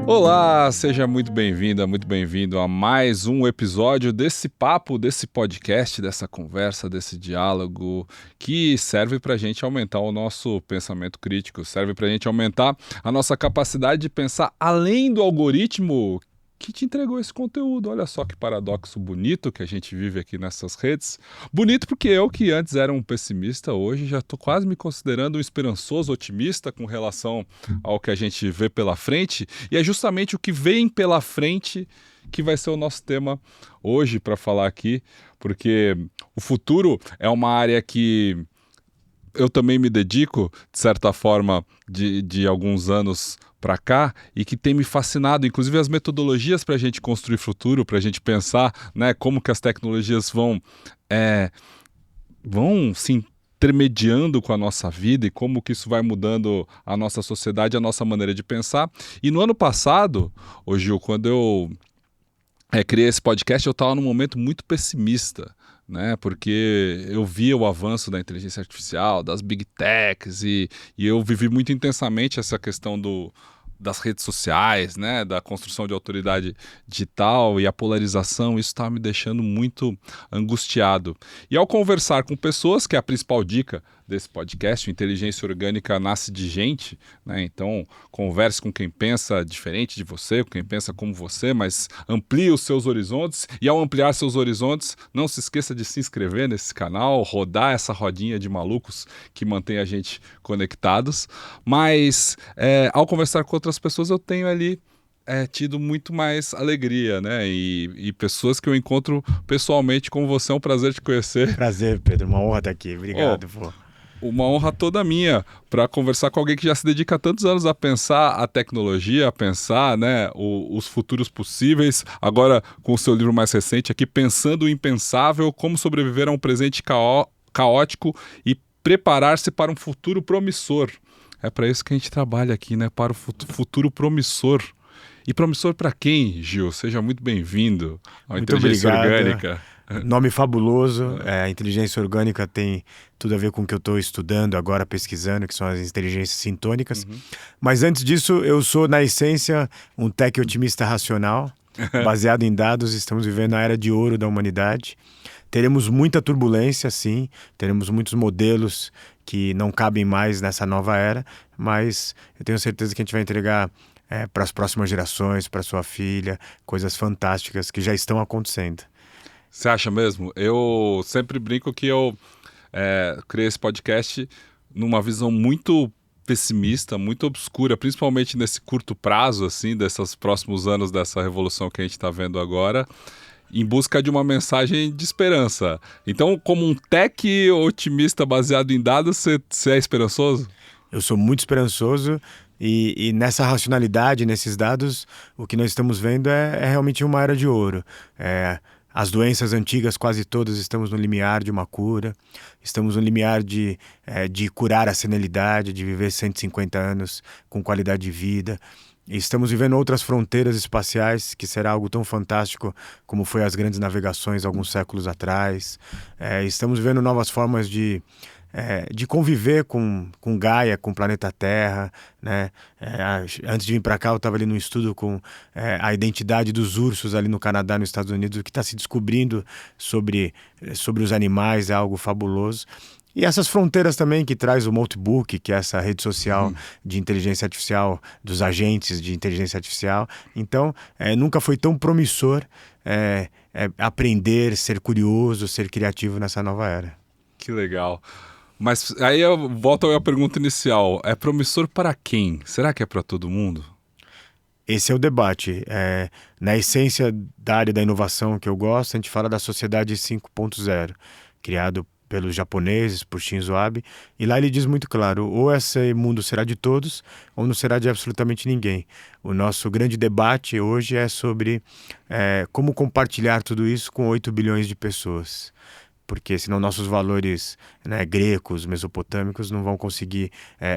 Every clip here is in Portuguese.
Olá, seja muito bem-vinda, muito bem-vindo a mais um episódio desse papo, desse podcast, dessa conversa, desse diálogo que serve para a gente aumentar o nosso pensamento crítico, serve para a gente aumentar a nossa capacidade de pensar além do algoritmo que te entregou esse conteúdo. Olha só que paradoxo bonito que a gente vive aqui nessas redes. Bonito porque eu, que antes era um pessimista, hoje já estou quase me considerando um esperançoso otimista com relação ao que a gente vê pela frente. E é justamente o que vem pela frente que vai ser o nosso tema hoje para falar aqui, porque o futuro é uma área que eu também me dedico, de certa forma, de alguns anos para cá, e que tem me fascinado, inclusive as metodologias para a gente construir futuro, para a gente pensar, né, como que as tecnologias vão se intermediando com a nossa vida e como que isso vai mudando a nossa sociedade, a nossa maneira de pensar. E no ano passado, ô Gil, quando eu criei esse podcast, eu estava num momento muito pessimista, né? Porque eu via o avanço da inteligência artificial, das big techs, e eu vivi muito intensamente essa questão das redes sociais, né? Da construção de autoridade digital e a polarização. Isso estava me deixando muito angustiado. E ao conversar com pessoas, que é a principal dica desse podcast, Inteligência Orgânica nasce de gente, né? Então converse com quem pensa diferente de você, com quem pensa como você, mas amplie os seus horizontes, e ao ampliar seus horizontes, não se esqueça de se inscrever nesse canal, rodar essa rodinha de malucos que mantém a gente conectados. Mas ao conversar com outras pessoas, eu tenho ali tido muito mais alegria, né? E pessoas que eu encontro pessoalmente, como você, é um prazer te conhecer. Prazer, Pedro, uma honra estar aqui, obrigado. Uma honra toda minha para conversar com alguém que já se dedica há tantos anos a pensar a tecnologia, a pensar, né, os futuros possíveis. Agora, com o seu livro mais recente aqui, Pensando o Impensável, como sobreviver a um presente caótico e preparar-se para um futuro promissor. É para isso que a gente trabalha aqui, né, para o futuro promissor. E promissor para quem, Gil? Seja muito bem-vindo ao Muito Inteligência obrigado. Orgânica. Nome fabuloso, a inteligência orgânica tem tudo a ver com o que eu estou estudando agora, pesquisando, que são as inteligências sintônicas. Mas antes disso, eu sou, na essência, um tech otimista racional, baseado em dados. Estamos vivendo a era de ouro da humanidade. Teremos muita turbulência, sim, teremos muitos modelos que não cabem mais nessa nova era, mas eu tenho certeza que a gente vai entregar para as próximas gerações, para sua filha, coisas fantásticas que já estão acontecendo. Você acha mesmo? Eu sempre brinco que eu criei esse podcast numa visão muito pessimista, muito obscura, principalmente nesse curto prazo, assim, desses próximos anos dessa revolução que a gente está vendo agora, em busca de uma mensagem de esperança. Então, como um tech otimista baseado em dados, você é esperançoso? Eu sou muito esperançoso e nessa racionalidade, nesses dados, o que nós estamos vendo é realmente uma era de ouro. As doenças antigas, quase todas, estamos no limiar de uma cura. Estamos no limiar de curar a senilidade, de viver 150 anos com qualidade de vida. E estamos vivendo outras fronteiras espaciais, que será algo tão fantástico como foi as grandes navegações alguns séculos atrás. Estamos vivendo novas formas de conviver com Gaia, com o planeta Terra, né? Antes de vir para cá, eu estava ali num estudo com a identidade dos ursos ali no Canadá, nos Estados Unidos. O que está se descobrindo sobre os animais é algo fabuloso. E essas fronteiras também que traz o Notebook, que é essa rede social de inteligência artificial, dos agentes de inteligência artificial. Então, nunca foi tão promissor aprender, ser curioso, ser criativo nessa nova era. Que legal. Mas aí eu volto à pergunta inicial. É promissor para quem? Será que é para todo mundo? Esse é o debate. Na essência da área da inovação que eu gosto, a gente fala da sociedade 5.0, criado pelos japoneses, por Shinzo Abe, e lá ele diz muito claro, ou esse mundo será de todos, ou não será de absolutamente ninguém. O nosso grande debate hoje é sobre como compartilhar tudo isso com 8 bilhões de pessoas. Porque senão nossos valores, né, grecos, mesopotâmicos não vão conseguir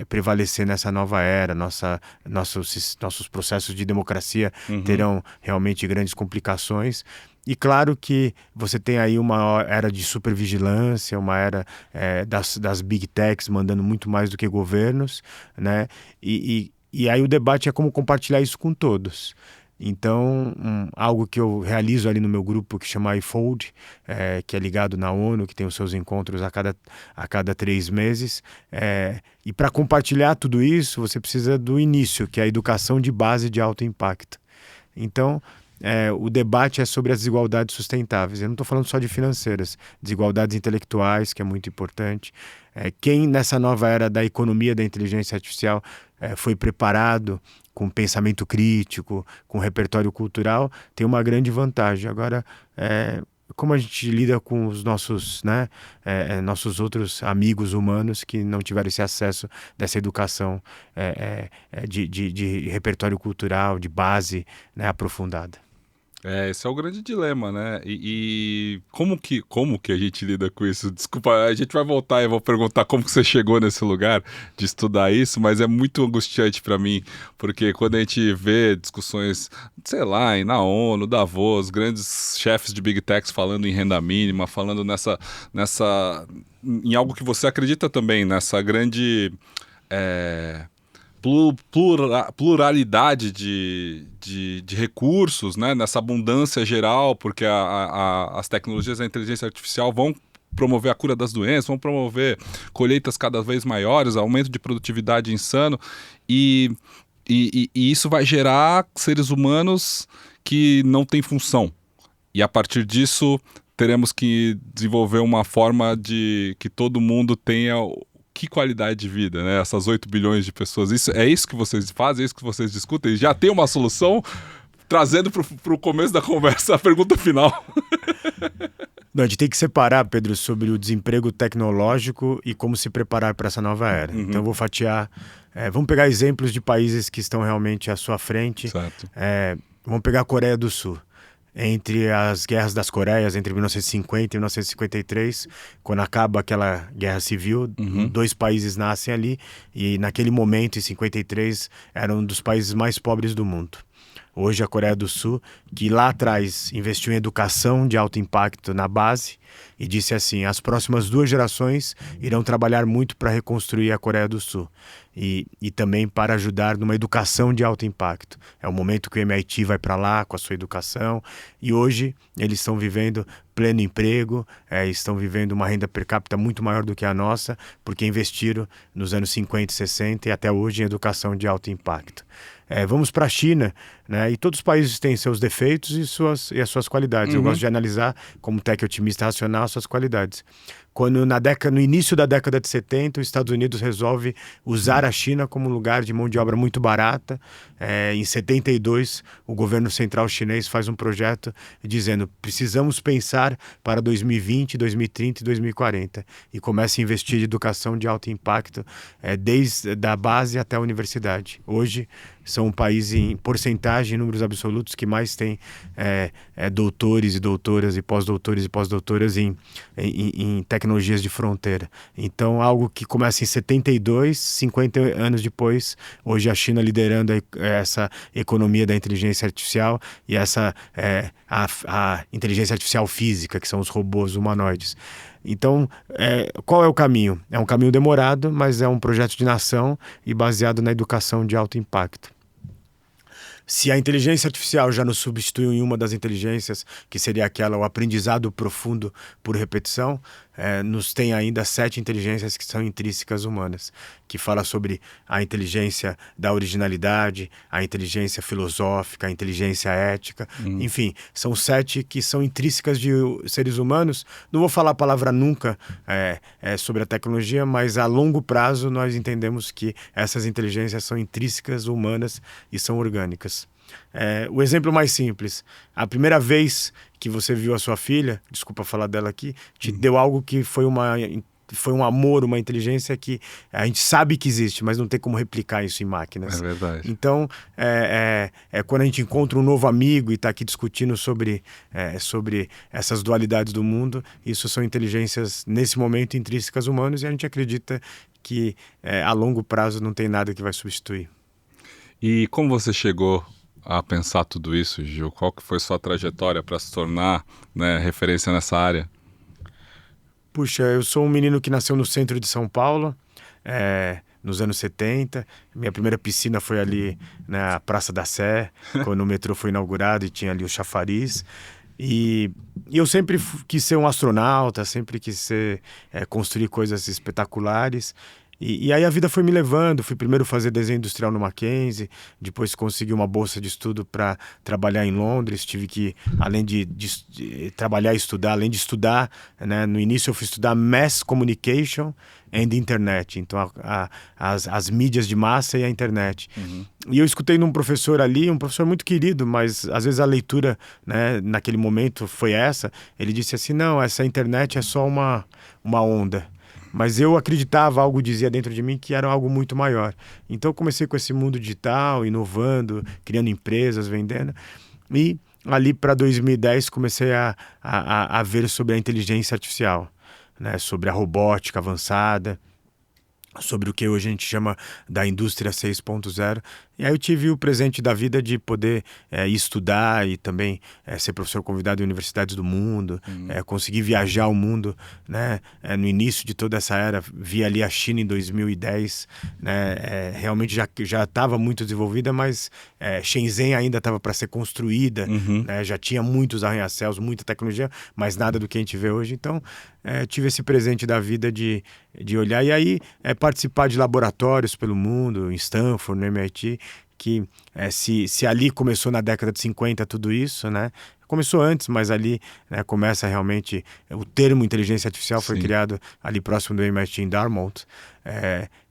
prevalecer nessa nova era. Nossos processos de democracia terão realmente grandes complicações. E claro que você tem aí uma era de supervigilância, uma era das big techs mandando muito mais do que governos, né? E aí o debate é como compartilhar isso com todos. Então, algo que eu realizo ali no meu grupo que chama iFold, que é ligado na ONU, que tem os seus encontros a cada 3 meses. E para compartilhar tudo isso, você precisa do início, que é a educação de base de alto impacto. Então, o debate é sobre as desigualdades sustentáveis. Eu não estou falando só de financeiras, desigualdades intelectuais, que é muito importante. Quem nessa nova era da economia da inteligência artificial foi preparado com pensamento crítico, com repertório cultural, tem uma grande vantagem. Agora, como a gente lida com os nossos, né, nossos outros amigos humanos que não tiveram esse acesso dessa educação de repertório cultural, de base, né, aprofundada. Esse é o grande dilema, né? E como que a gente lida com isso? Desculpa, a gente vai voltar e eu vou perguntar como que você chegou nesse lugar de estudar isso, mas é muito angustiante para mim, porque quando a gente vê discussões, sei lá, na ONU, Davos, grandes chefes de Big Techs falando em renda mínima, falando em algo que você acredita também, nessa grande pluralidade de recursos, né? Nessa abundância geral, porque as tecnologias da inteligência artificial vão promover a cura das doenças, vão promover colheitas cada vez maiores, aumento de produtividade insano, e isso vai gerar seres humanos que não têm função. E a partir disso, teremos que desenvolver uma forma de que todo mundo tenha que qualidade de vida, né? Essas 8 bilhões de pessoas. É isso que vocês fazem, é isso que vocês discutem? Já tem uma solução? Trazendo para o começo da conversa a pergunta final. Não, a gente tem que separar, Pedro, sobre o desemprego tecnológico e como se preparar para essa nova era. Então eu vou fatiar. Vamos pegar exemplos de países que estão realmente à sua frente. Certo. Vamos pegar a Coreia do Sul. Entre as guerras das Coreias, entre 1950 e 1953, quando acaba aquela guerra civil, 2 países nascem ali, e naquele momento, em 53, era um dos países mais pobres do mundo. Hoje a Coreia do Sul, que lá atrás investiu em educação de alto impacto na base e disse assim, as próximas 2 gerações irão trabalhar muito para reconstruir a Coreia do Sul e também para ajudar numa educação de alto impacto. É o momento que o MIT vai para lá com a sua educação e hoje eles estão vivendo pleno emprego, estão vivendo uma renda per capita muito maior do que a nossa, porque investiram nos anos 50 e 60 e até hoje em educação de alto impacto. Vamos para a China, né? E todos os países têm seus defeitos e as suas qualidades. Eu gosto de analisar, como tech otimista racional, as suas qualidades. Quando no início da década de 70, os Estados Unidos resolve usar a China como lugar de mão de obra muito barata. Em 72, o governo central chinês faz um projeto dizendo precisamos pensar para 2020, 2030 e 2040. E começa a investir em educação de alto impacto, desde a base até a universidade. Hoje, são um país em porcentagem, em números absolutos, que mais tem doutores e doutoras e pós-doutoras em tecnologias de fronteira. Então, algo que começa em 72, 50 anos depois, hoje a China liderando essa economia da inteligência artificial e a inteligência artificial física, que são os robôs humanoides. Então, qual é o caminho? É um caminho demorado, mas é um projeto de nação e baseado na educação de alto impacto. Se a inteligência artificial já nos substituiu em uma das inteligências, que seria o aprendizado profundo por repetição, nos tem ainda 7 inteligências que são intrínsecas humanas, que fala sobre a inteligência da originalidade, a inteligência filosófica, a inteligência ética, enfim, são 7 que são intrínsecas de seres humanos. Não vou falar a palavra nunca sobre a tecnologia, mas a longo prazo nós entendemos que essas inteligências são intrínsecas humanas e são orgânicas. O exemplo mais simples, a primeira vez que você viu a sua filha, desculpa falar dela aqui, te deu algo que foi um amor, uma inteligência que a gente sabe que existe, mas não tem como replicar isso em máquinas. É verdade. Então, quando a gente encontra um novo amigo e está aqui discutindo sobre essas dualidades do mundo, isso são inteligências, nesse momento, intrínsecas humanas, e a gente acredita que a longo prazo não tem nada que vai substituir. E como você chegou a pensar tudo isso, Gil? Qual que foi sua trajetória para se tornar, né, referência nessa área? Puxa, eu sou um menino que nasceu no centro de São Paulo, nos anos 70. Minha primeira piscina foi ali na Praça da Sé, quando o metrô foi inaugurado e tinha ali o chafariz. E eu sempre quis ser um astronauta, sempre quis construir coisas espetaculares. E aí a vida foi me levando. Fui primeiro fazer desenho industrial no Mackenzie, depois consegui uma bolsa de estudo para trabalhar em Londres. Tive que, além de trabalhar e estudar, além de estudar, né, no início eu fui estudar Mass Communication and Internet, então as mídias de massa e a internet. E eu escutei num professor ali, um professor muito querido, mas às vezes a leitura, né, naquele momento foi essa. Ele disse assim, não, essa internet é só uma onda. Mas eu acreditava, algo dizia dentro de mim que era algo muito maior. Então eu comecei com esse mundo digital, inovando, criando empresas, vendendo. E ali para 2010 comecei a ver sobre a inteligência artificial, né? Sobre a robótica avançada, sobre o que hoje a gente chama da indústria 6.0. E aí eu tive o presente da vida de poder estudar e também ser professor convidado em universidades do mundo, conseguir viajar o mundo, né? No início de toda essa era, vi ali a China em 2010, né? Realmente já estava muito desenvolvida, mas Shenzhen ainda estava para ser construída, né? Já tinha muitos arranha-céus, muita tecnologia, mas nada do que a gente vê hoje. Então, tive esse presente da vida de olhar e aí participar de laboratórios pelo mundo, em Stanford, no MIT, que se ali começou na década de 50 tudo isso, né? Começou antes, mas ali, né, começa realmente... O termo inteligência artificial foi criado ali próximo do MIT em Dartmouth,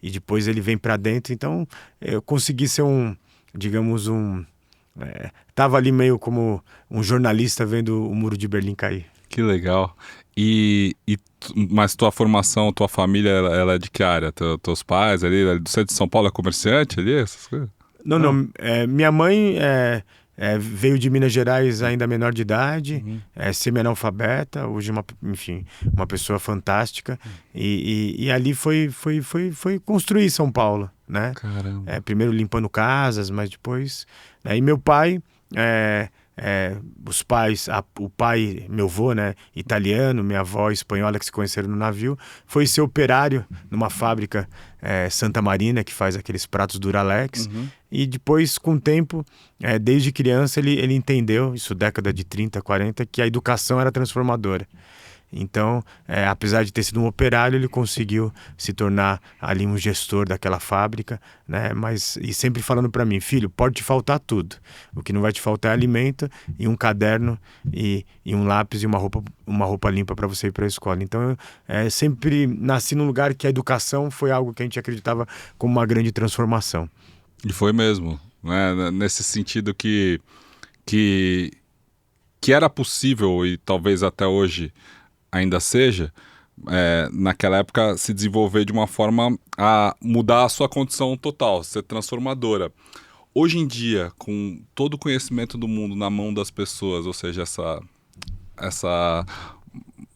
e depois ele vem para dentro. Então, eu consegui ser tava ali meio como um jornalista vendo o Muro de Berlim cair. Que legal. Mas tua formação, tua família, ela é de que área? Teus pais ali, do centro de São Paulo, é comerciante ali, essas coisas? Não. Minha mãe veio de Minas Gerais ainda menor de idade, semi-analfabeta, hoje uma pessoa fantástica. E ali foi construir São Paulo, né? Caramba. Primeiro limpando casas, mas depois... E meu pai... os pais, o pai, meu avô, né, italiano, minha avó espanhola, que se conheceram no navio, foi ser operário numa fábrica Santa Marina, que faz aqueles pratos Duralex. E depois, com o tempo, desde criança, ele entendeu, isso década de 30, 40, que a educação era transformadora. Então, apesar de ter sido um operário, ele conseguiu se tornar ali um gestor daquela fábrica, né? E sempre falando para mim, filho, pode te faltar tudo. O que não vai te faltar é alimento e um caderno e um lápis e uma roupa limpa para você ir para a escola. Então, eu sempre nasci num lugar que a educação foi algo que a gente acreditava como uma grande transformação. E foi mesmo, né? Nesse sentido que era possível e talvez até hoje ainda seja, naquela época se desenvolver de uma forma a mudar a sua condição total, ser transformadora. Hoje em dia, com todo o conhecimento do mundo na mão das pessoas, ou seja, essa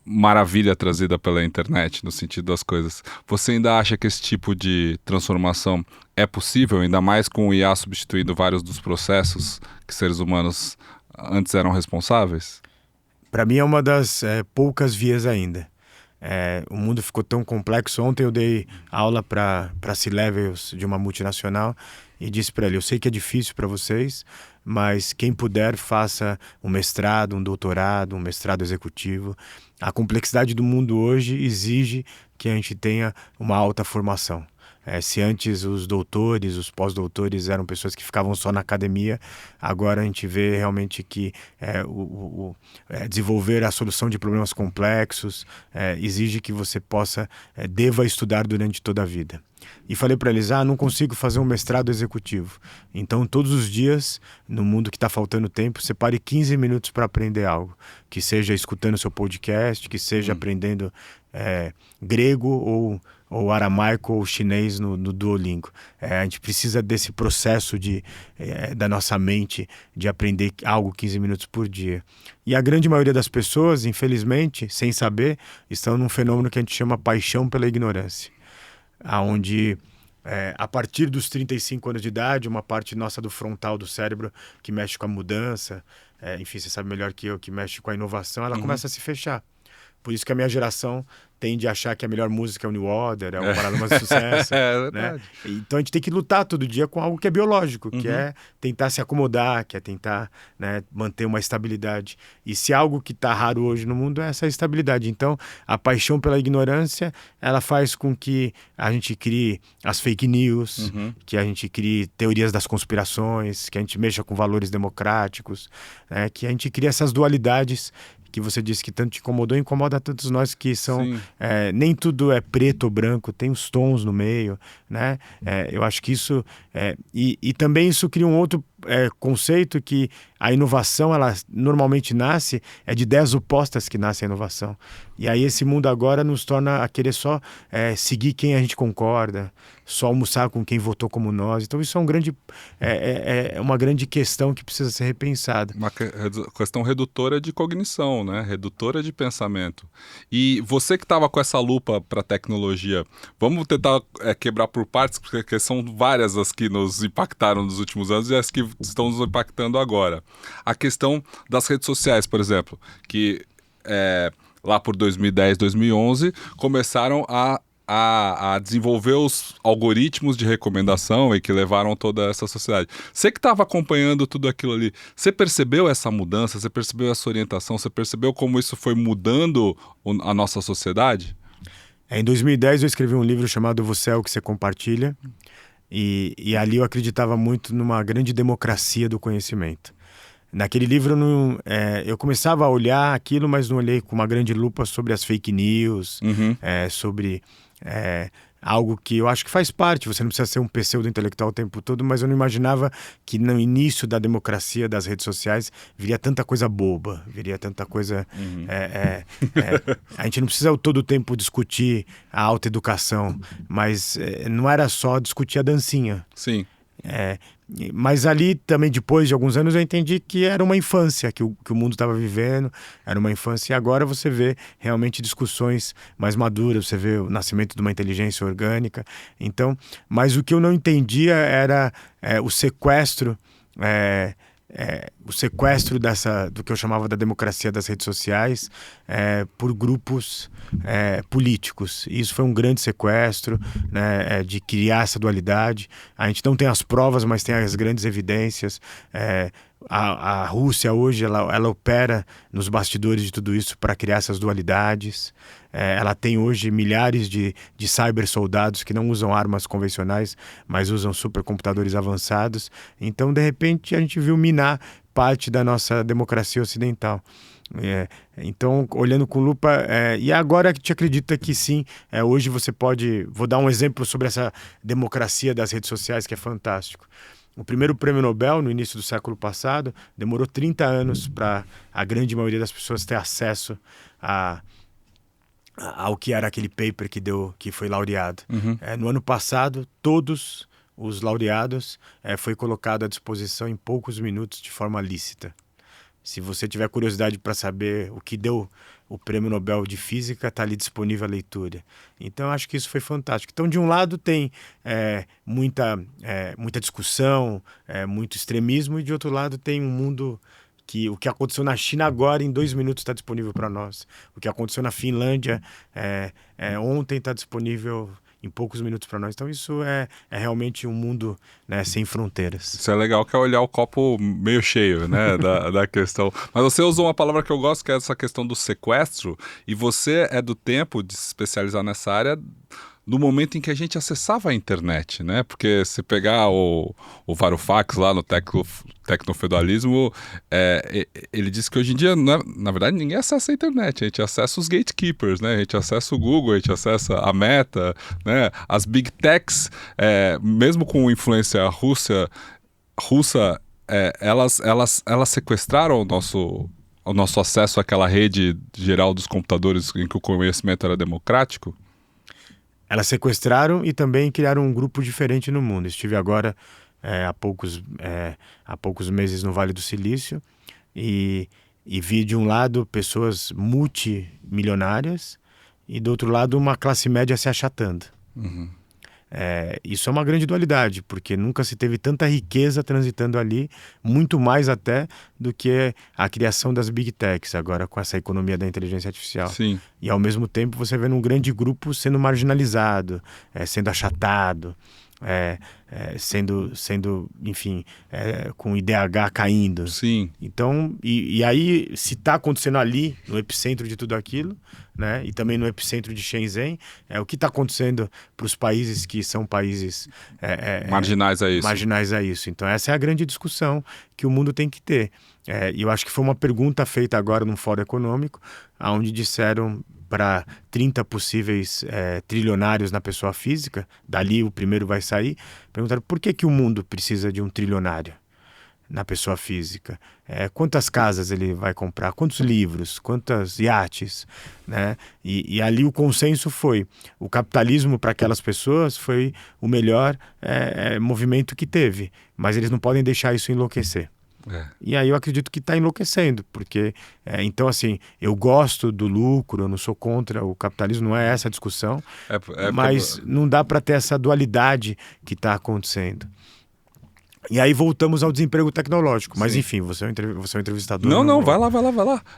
maravilha trazida pela internet, no sentido das coisas, você ainda acha que esse tipo de transformação é possível, ainda mais com o IA substituindo vários dos processos que seres humanos antes eram responsáveis? Para mim é uma das poucas vias ainda. O mundo ficou tão complexo. Ontem eu dei aula para C-levels de uma multinacional e disse para ele, eu sei que é difícil para vocês, mas quem puder faça um mestrado, um doutorado, um mestrado executivo. A complexidade do mundo hoje exige que a gente tenha uma alta formação. Se antes os doutores, os pós-doutores eram pessoas que ficavam só na academia, agora a gente vê realmente que desenvolver a solução de problemas complexos exige que você deva estudar durante toda a vida. E falei para eles, não consigo fazer um mestrado executivo. Então, todos os dias, no mundo que está faltando tempo, separe 15 minutos para aprender algo. Que seja escutando seu podcast, que seja aprendendo grego ou aramaico ou chinês no Duolingo. A gente precisa desse processo da nossa mente de aprender algo 15 minutos por dia. E a grande maioria das pessoas, infelizmente, sem saber, estão num fenômeno que a gente chama paixão pela ignorância. Onde A partir dos 35 anos de idade, uma parte nossa do frontal do cérebro que mexe com a mudança, enfim, você sabe melhor que eu, que mexe com a inovação, ela começa a se fechar. Por isso que a minha geração tende a achar que a melhor música é o New Order, é o Paralamas de Sucesso. É né? verdade. Então a gente tem que lutar todo dia com algo que é biológico, que é tentar se acomodar, que é tentar, né, manter uma estabilidade. E se algo que está raro hoje no mundo é essa estabilidade. Então a paixão pela ignorância, ela faz com que a gente crie as fake news, que a gente crie teorias das conspirações, que a gente mexa com valores democráticos, né, que a gente crie essas dualidades que você disse que tanto te incomodou, incomoda tantos nós que são... nem tudo é preto ou branco, tem os tons no meio, né? Eu acho que isso... E também isso cria um outro conceito que a inovação, ela normalmente nasce, de ideias opostas que nasce a inovação. E aí esse mundo agora nos torna a querer só seguir quem a gente concorda, só almoçar com quem votou como nós. Então isso é uma grande questão que precisa ser repensada. Uma questão redutora de cognição, né? Redutora de pensamento. E você que estava com essa lupa para tecnologia, vamos tentar quebrar por partes, porque são várias as que nos impactaram nos últimos anos e as que estão nos impactando agora. A questão das redes sociais, por exemplo, que lá por 2010, 2011, começaram a desenvolver os algoritmos de recomendação e que levaram toda essa sociedade. Você que estava acompanhando tudo aquilo ali, você percebeu essa mudança? Você percebeu essa orientação? Você percebeu como isso foi mudando a nossa sociedade? Em 2010 eu escrevi um livro chamado Você é o que você compartilha, e ali eu acreditava muito numa grande democracia do conhecimento. Naquele livro eu começava a olhar aquilo, mas não olhei com uma grande lupa sobre as fake news, sobre algo que eu acho que faz parte. Você não precisa ser um pseudo-intelectual o tempo todo, mas eu não imaginava que no início da democracia das redes sociais viria tanta coisa boba, viria tanta coisa... a gente não precisa todo o tempo discutir a autoeducação, mas não era só discutir a dancinha. Sim. Mas ali também, depois de alguns anos, eu entendi que era uma infância que o mundo estava vivendo, era uma infância, e agora você vê realmente discussões mais maduras, você vê o nascimento de uma inteligência orgânica. Então, mas o que eu não entendia era o sequestro do que eu chamava da democracia das redes sociais por grupos políticos. E isso foi um grande sequestro, né, de criar essa dualidade. A gente não tem as provas, mas tem as grandes evidências. A Rússia hoje ela opera nos bastidores de tudo isso para criar essas dualidades. Ela tem hoje milhares de cybersoldados que não usam armas convencionais, mas usam supercomputadores avançados. Então, de repente, a gente viu minar parte da nossa democracia ocidental. Então, olhando com lupa, e agora a gente acredita que sim, hoje você pode... Vou dar um exemplo sobre essa democracia das redes sociais que é fantástico. O primeiro prêmio Nobel, no início do século passado, demorou 30 anos para a grande maioria das pessoas ter acesso ao que era aquele paper que foi laureado. No ano passado, todos os laureados foi colocado à disposição em poucos minutos de forma lícita. Se você tiver curiosidade para saber o que deu o Prêmio Nobel de Física, está ali disponível a leitura. Então, acho que isso foi fantástico. Então, de um lado tem muita discussão, muito extremismo, e de outro lado tem um mundo que o que aconteceu na China agora, em 2 minutos, está disponível para nós. O que aconteceu na Finlândia ontem está disponível em poucos minutos para nós. Então isso é realmente um mundo, né, sem fronteiras. Isso é legal, que é olhar o copo meio cheio, né, da questão. Mas você usou uma palavra que eu gosto, que é essa questão do sequestro, e você é do tempo de se especializar nessa área no momento em que a gente acessava a internet, né? Porque se pegar o Varoufakis lá no tecnofeudalismo, ele disse que hoje em dia, na verdade, ninguém acessa a internet, a gente acessa os gatekeepers, né? A gente acessa o Google, a gente acessa a Meta, né? As big techs, mesmo com influência russa, elas sequestraram o nosso acesso àquela rede geral dos computadores em que o conhecimento era democrático. Elas sequestraram e também criaram um grupo diferente no mundo. Estive agora há poucos meses no Vale do Silício e vi de um lado pessoas multimilionárias e do outro lado uma classe média se achatando. Isso é uma grande dualidade, porque nunca se teve tanta riqueza transitando ali, muito mais até do que a criação das Big Techs, agora com essa economia da inteligência artificial. Sim. E ao mesmo tempo você vê um grande grupo sendo marginalizado, sendo achatado, sendo, enfim, com IDH caindo. Sim. Então, e aí, se está acontecendo ali, no epicentro de tudo aquilo, né, e também no epicentro de Shenzhen, o que está acontecendo para os países que são países marginais a isso. Marginais a isso. Então, essa é a grande discussão que o mundo tem que ter. E eu acho que foi uma pergunta feita agora num fórum econômico, onde disseram para 30 possíveis trilionários na pessoa física, dali o primeiro vai sair, perguntaram por que o mundo precisa de um trilionário na pessoa física? Quantas casas ele vai comprar? Quantos livros? Quantos iates? Né? E ali o consenso foi, o capitalismo para aquelas pessoas foi o melhor movimento que teve, mas eles não podem deixar isso enlouquecer. E aí eu acredito que está enlouquecendo, porque, então assim, eu gosto do lucro, eu não sou contra o capitalismo, não é essa a discussão, mas não dá para ter essa dualidade que está acontecendo. E aí voltamos ao desemprego tecnológico. Mas enfim, você é um entrevistador. Não, vai lá.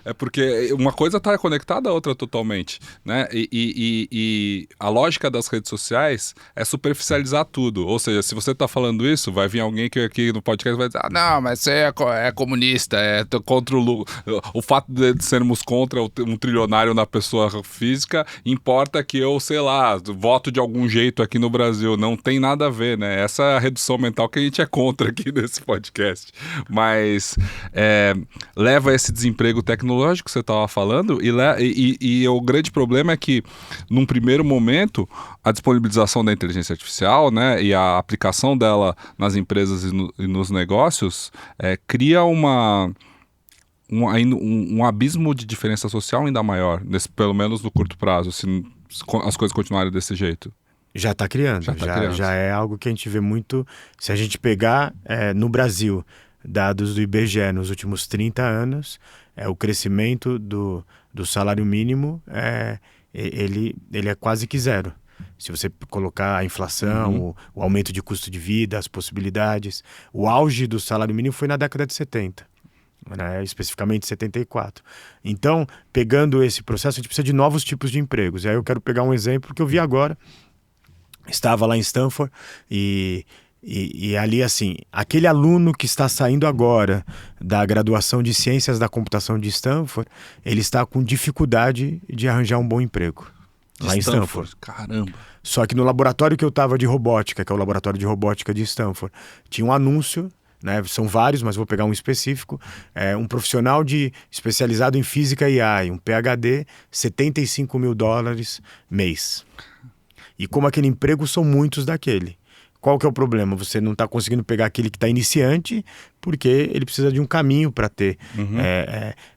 É porque uma coisa está conectada à outra totalmente, né? E a lógica das redes sociais é superficializar tudo. Ou seja, se você está falando isso, vai vir alguém que aqui no podcast vai dizer: não, mas você é comunista, contra o fato de sermos contra um trilionário na pessoa física, importa que eu, sei lá, voto de algum jeito aqui no Brasil. Não tem nada a ver, né? Essa é a redução mental que a gente é contra aqui nesse podcast, mas leva a esse desemprego tecnológico que você estava falando e o grande problema é que num primeiro momento a disponibilização da inteligência artificial, né, e a aplicação dela nas empresas e nos negócios cria um abismo de diferença social ainda maior, pelo menos no curto prazo, se as coisas continuarem desse jeito. Já está criando, já é algo que a gente vê muito. Se a gente pegar no Brasil dados do IBGE nos últimos 30 anos, o crescimento do salário mínimo ele é quase que zero. Se você colocar a inflação, o aumento de custo de vida, as possibilidades, o auge do salário mínimo foi na década de 70. Né, especificamente 74. Então, pegando esse processo, a gente precisa de novos tipos de empregos. E aí eu quero pegar um exemplo que eu vi agora. Estava lá em Stanford e ali, assim, aquele aluno que está saindo agora da graduação de Ciências da Computação de Stanford, ele está com dificuldade de arranjar um bom emprego. Lá em Stanford. Caramba. Só que no laboratório que eu estava de robótica, que é o laboratório de robótica de Stanford, tinha um anúncio, né, são vários, mas vou pegar um específico, um profissional especializado em física e AI, um PhD, $75 mil mês. E como aquele emprego, são muitos daquele. Qual que é o problema? Você não está conseguindo pegar aquele que está iniciante, porque ele precisa de um caminho para ter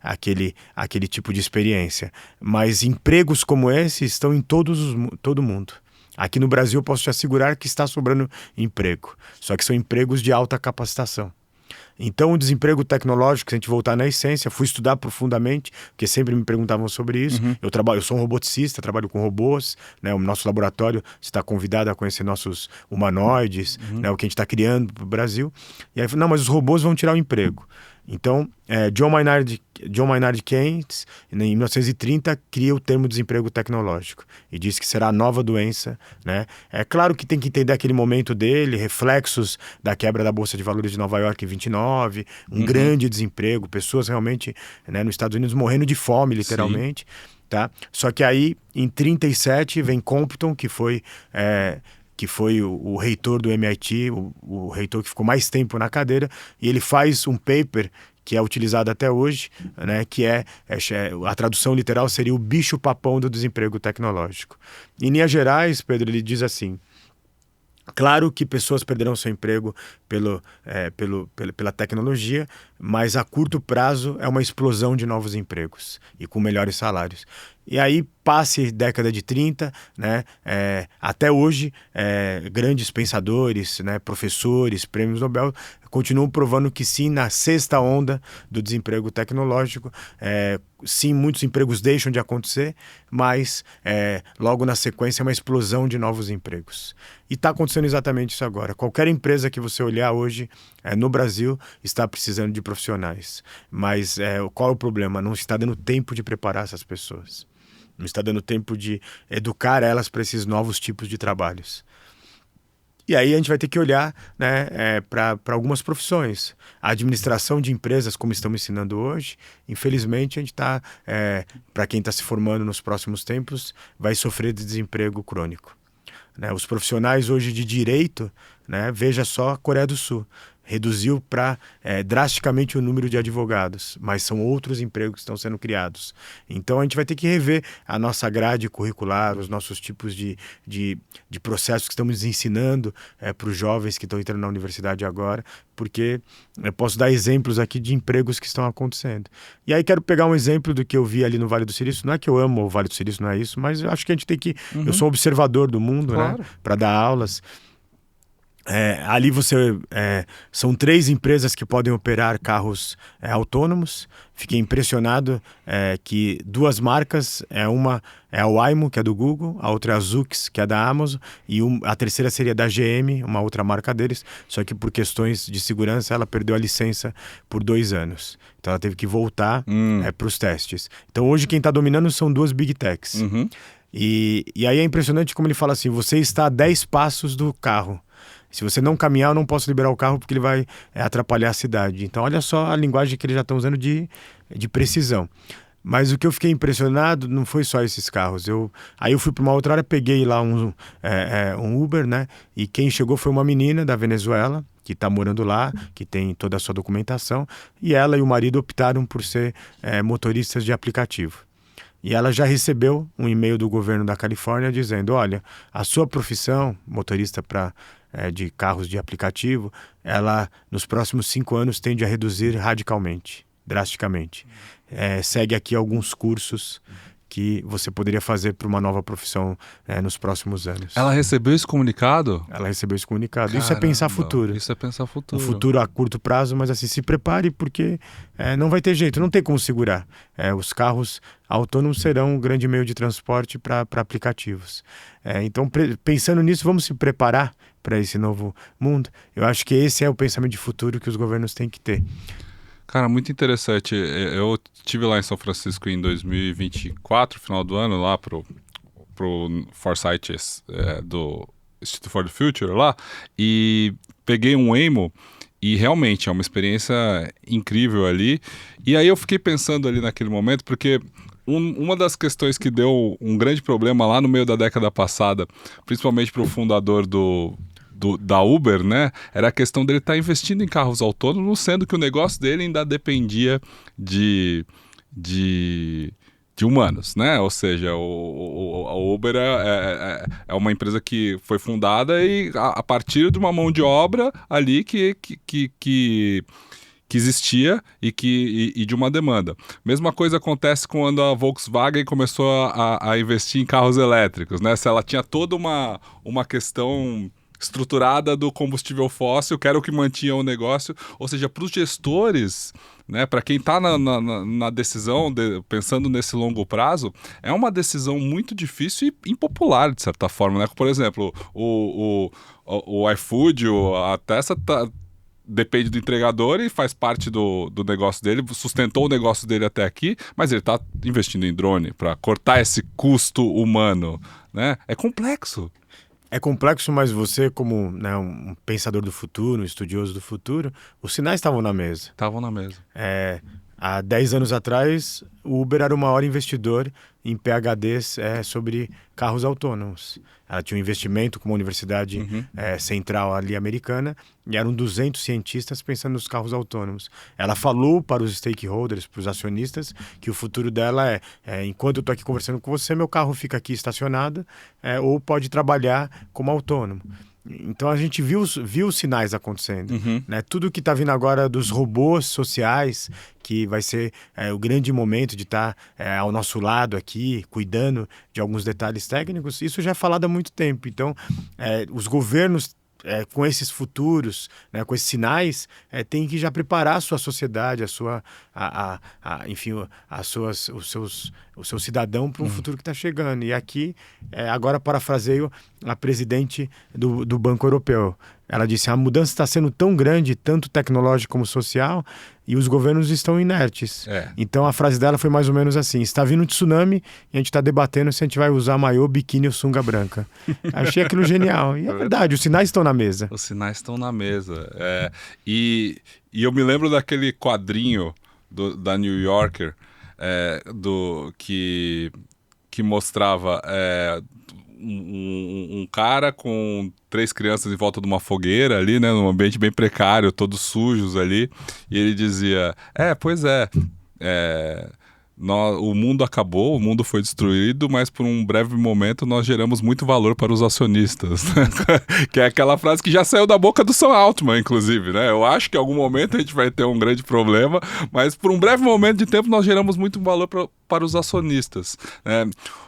aquele tipo de experiência. Mas empregos como esse estão em todo mundo. Aqui no Brasil eu posso te assegurar que está sobrando emprego. Só que são empregos de alta capacitação. Então, o desemprego tecnológico, se a gente voltar na essência, fui estudar profundamente, porque sempre me perguntavam sobre isso. Eu sou um roboticista, trabalho com robôs, né? O nosso laboratório está convidado a conhecer nossos humanoides, né? O que a gente está criando para o Brasil. E aí, não, mas os robôs vão tirar o emprego. Então, John Maynard Keynes, em 1930, cria o termo desemprego tecnológico e diz que será a nova doença, né? É claro que tem que entender aquele momento dele, reflexos da quebra da Bolsa de Valores de Nova York em 29, um grande desemprego, pessoas realmente, né, nos Estados Unidos morrendo de fome, literalmente. Tá? Só que aí, em 37, vem Compton, que foi o reitor do MIT, o reitor que ficou mais tempo na cadeira, e ele faz um paper que é utilizado até hoje, né, que a tradução literal seria o bicho-papão do desemprego tecnológico. Em linhas gerais, Pedro, ele diz assim: claro que pessoas perderão seu emprego pela tecnologia, mas a curto prazo é uma explosão de novos empregos e com melhores salários. E aí, passe década de 30, né, até hoje, grandes pensadores, né, professores, prêmios Nobel, continuam provando que sim, na sexta onda do desemprego tecnológico, sim, muitos empregos deixam de acontecer, mas logo na sequência é uma explosão de novos empregos. E está acontecendo exatamente isso agora. Qualquer empresa que você olhar hoje no Brasil está precisando de profissionais. Mas qual é o problema? Não está dando tempo de preparar essas pessoas. Não está dando tempo de educar elas para esses novos tipos de trabalhos. E aí a gente vai ter que olhar, né, para algumas profissões. A administração de empresas, como estamos ensinando hoje, infelizmente a gente está, para quem está se formando nos próximos tempos, vai sofrer de desemprego crônico. Né? Os profissionais hoje de direito, né, veja só a Coreia do Sul, reduziu para drasticamente o número de advogados, mas são outros empregos que estão sendo criados. Então a gente vai ter que rever a nossa grade curricular, os nossos tipos de processos que estamos ensinando para os jovens que estão entrando na universidade agora, porque eu posso dar exemplos aqui de empregos que estão acontecendo. E aí quero pegar um exemplo do que eu vi ali no Vale do Silício. Não é que eu amo o Vale do Silício, não é isso, mas eu acho que a gente tem que... Eu sou observador do mundo, Claro. né, para dar aulas. Ali são 3 empresas que podem operar carros autônomos. Fiquei impressionado que 2 marcas, uma é a Waymo, que é do Google, a outra é a Zoox, que é da Amazon, e a terceira seria da GM, uma outra marca deles, só que por questões de segurança ela perdeu a licença por 2 anos. Então ela teve que voltar para os testes. Então hoje quem está dominando são 2 Big Techs. E aí é impressionante como ele fala assim, você está a 10 passos do carro. Se você não caminhar, eu não posso liberar o carro porque ele vai atrapalhar a cidade. Então, olha só a linguagem que eles já estão usando de precisão. Mas o que eu fiquei impressionado não foi só esses carros. Aí eu fui para uma outra área, peguei lá um Uber, né? E quem chegou foi uma menina da Venezuela, que está morando lá, que tem toda a sua documentação. E ela e o marido optaram por ser motoristas de aplicativo. E ela já recebeu um e-mail do governo da Califórnia dizendo, olha, a sua profissão, motorista de carros de aplicativo, ela nos próximos 5 anos tende a reduzir radicalmente, drasticamente. Segue aqui alguns cursos que você poderia fazer para uma nova profissão nos próximos anos. Ela recebeu esse comunicado? Ela recebeu esse comunicado. Caramba, isso é pensar futuro. Isso é pensar futuro. Um futuro a curto prazo, mas assim, se prepare porque não vai ter jeito, não tem como segurar. Os carros autônomos serão um grande meio de transporte para aplicativos. Então, pensando nisso, vamos se preparar para esse novo mundo. Eu acho que esse é o pensamento de futuro que os governos têm que ter. Cara, muito interessante. Eu estive lá em São Francisco em 2024, final do ano, lá pro Foresight do Institute for the Future lá, e peguei um Waymo e realmente é uma experiência incrível ali. E aí eu fiquei pensando ali naquele momento, porque uma das questões que deu um grande problema lá no meio da década passada, principalmente para o fundador da Uber, né, era a questão dele estar investindo em carros autônomos, sendo que o negócio dele ainda dependia de humanos, né? Ou seja, a Uber é uma empresa que foi fundada e a partir de uma mão de obra ali que existia e de uma demanda. Mesma coisa acontece quando a Volkswagen começou a investir em carros elétricos, né? Se ela tinha toda uma questão estruturada do combustível fóssil, que era o que mantinha o negócio, ou seja, para os gestores, né, para quem está na decisão, pensando nesse longo prazo, é uma decisão muito difícil e impopular, de certa forma, né? Por exemplo, o iFood, a Tesla depende do entregador e faz parte do negócio dele, sustentou o negócio dele até aqui, mas ele está investindo em drone para cortar esse custo humano, né? É complexo. É complexo, mas você, como, né, um pensador do futuro, um estudioso do futuro, os sinais estavam na mesa. Estavam na mesa. Há 10 anos atrás, o Uber era o maior investidor em PhDs sobre carros autônomos. Ela tinha um investimento com uma universidade central ali americana e eram 200 cientistas pensando nos carros autônomos. Ela falou para os stakeholders, para os acionistas, que o futuro dela enquanto eu estou aqui conversando com você, meu carro fica aqui estacionado ou pode trabalhar como autônomo. Então a gente viu os sinais acontecendo, Uhum. né? Tudo que está vindo agora dos robôs sociais, que vai ser o grande momento de estar ao nosso lado aqui, cuidando de alguns detalhes técnicos, isso já é falado há muito tempo. Então, os governos com esses futuros, né, com esses sinais, tem que já preparar a sua sociedade, enfim, o seu cidadão para um futuro que está chegando. E aqui, agora parafraseio a presidente do Banco Europeu. Ela disse: a mudança está sendo tão grande, tanto tecnológica como social, e os governos estão inertes. Então a frase dela foi mais ou menos assim: está vindo um tsunami e a gente está debatendo se a gente vai usar maiô, biquíni ou sunga branca. Achei aquilo genial. E é verdade, os sinais estão na mesa. Os sinais estão na mesa. E eu me lembro daquele quadrinho da New Yorker que mostrava um cara com 3 crianças em volta de uma fogueira ali, né, num ambiente bem precário, todos sujos ali, e ele dizia, o mundo acabou, o mundo foi destruído, mas por um breve momento nós geramos muito valor para os acionistas. Que é aquela frase que já saiu da boca do Sam Altman, inclusive, né? Eu acho que em algum momento a gente vai ter um grande problema, mas por um breve momento de tempo nós geramos muito valor para os acionistas.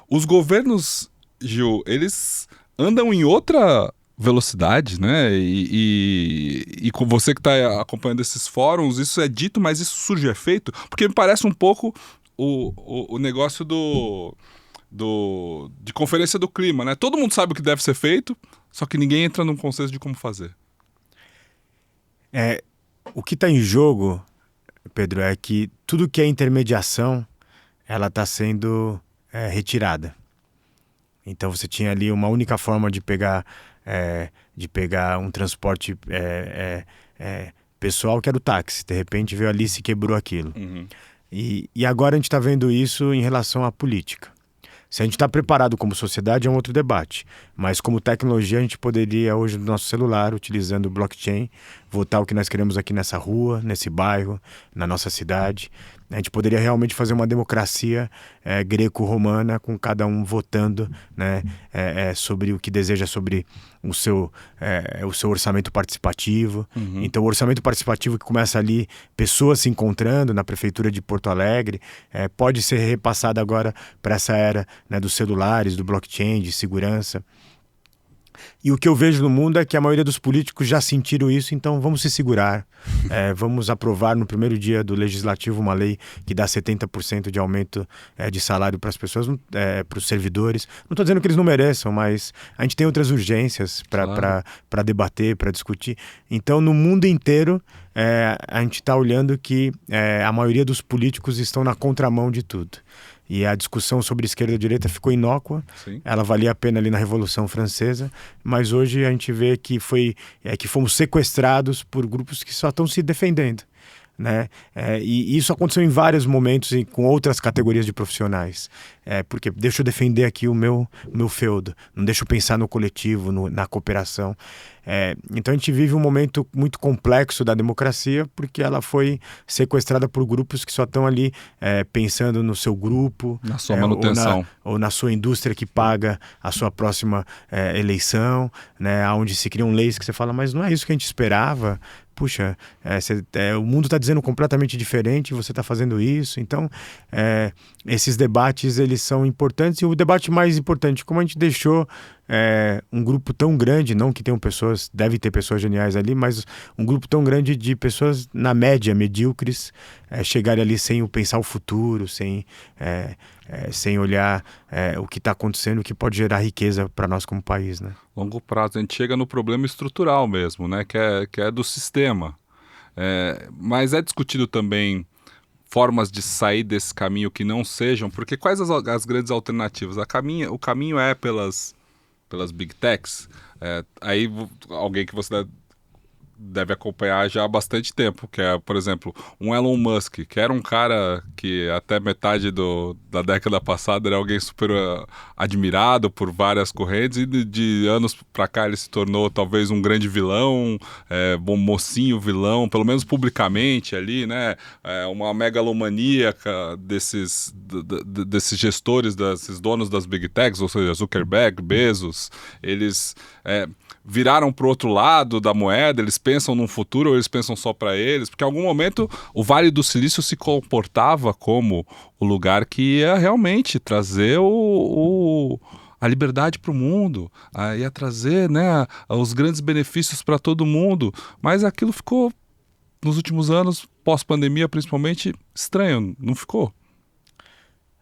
Os governos, Gil, eles andam em outra velocidade, né? E com você que está acompanhando esses fóruns, isso é dito, mas isso surge efeito, porque me parece um pouco o negócio de conferência do clima, né? Todo mundo sabe o que deve ser feito, só que ninguém entra num consenso de como fazer. O que está em jogo, Pedro, é que tudo que é intermediação, ela está sendo retirada. Então você tinha ali uma única forma de pegar um transporte pessoal, que era o táxi. De repente veio ali e se quebrou aquilo. Uhum. E agora a gente está vendo isso em relação à política. Se a gente está preparado como sociedade é um outro debate, mas como tecnologia a gente poderia hoje no nosso celular, utilizando o blockchain, votar o que nós queremos aqui nessa rua, nesse bairro, na nossa cidade. A gente poderia realmente fazer uma democracia greco-romana, com cada um votando, né, sobre o que deseja, sobre o seu orçamento participativo. Uhum. Então o orçamento participativo que começa ali, pessoas se encontrando na prefeitura de Porto Alegre, pode ser repassado agora para essa era, né, dos celulares, do blockchain, de segurança. E o que eu vejo no mundo é que a maioria dos políticos já sentiram isso, então vamos se segurar. Vamos aprovar no primeiro dia do Legislativo uma lei que dá 70% de aumento de salário para as pessoas, para os servidores. Não estou dizendo que eles não mereçam, mas a gente tem outras urgências para debater, para discutir. Então, no mundo inteiro, a gente está olhando que a maioria dos políticos estão na contramão de tudo. E a discussão sobre esquerda e direita ficou inócua. Sim. Ela valia a pena ali na Revolução Francesa, mas hoje a gente vê que que fomos sequestrados por grupos que só estão se defendendo, né? E isso aconteceu em vários momentos com outras categorias de profissionais. Porque deixa eu defender aqui o meu feudo, não deixa eu pensar no coletivo, na cooperação. Então a gente vive um momento muito complexo da democracia, porque ela foi sequestrada por grupos que só estão ali pensando no seu grupo, na sua manutenção, ou na sua indústria que paga a sua próxima eleição, né, onde se criam leis que você fala, mas não é isso que a gente esperava. Puxa, o mundo está dizendo completamente diferente e você está fazendo isso. Então, esses debates, eles são importantes. E o debate mais importante, como a gente deixou um grupo tão grande, não que tenham pessoas, deve ter pessoas geniais ali, mas um grupo tão grande de pessoas, na média, medíocres, chegarem ali sem pensar o futuro, sem olhar o que está acontecendo, o que pode gerar riqueza para nós como país, né? Longo prazo, a gente chega no problema estrutural mesmo, né? Que é do sistema. Mas é discutido também formas de sair desse caminho que não sejam, porque quais as grandes alternativas? O caminho é pelas Big Techs. Aí alguém que você deve acompanhar já há bastante tempo, que é, por exemplo, um Elon Musk, que era um cara que até metade da década passada era alguém super admirado por várias correntes, e de anos para cá ele se tornou talvez um grande vilão, bom mocinho vilão, pelo menos publicamente ali, né? Uma megalomaníaca desses gestores, desses donos das Big Techs, ou seja, Zuckerberg, Bezos, eles viraram para o outro lado da moeda, eles pensam num futuro ou eles pensam só para eles, porque em algum momento o Vale do Silício se comportava como o lugar que ia realmente trazer a liberdade para o mundo, ia trazer, né, os grandes benefícios para todo mundo, mas aquilo ficou, nos últimos anos, pós-pandemia principalmente, estranho, não ficou?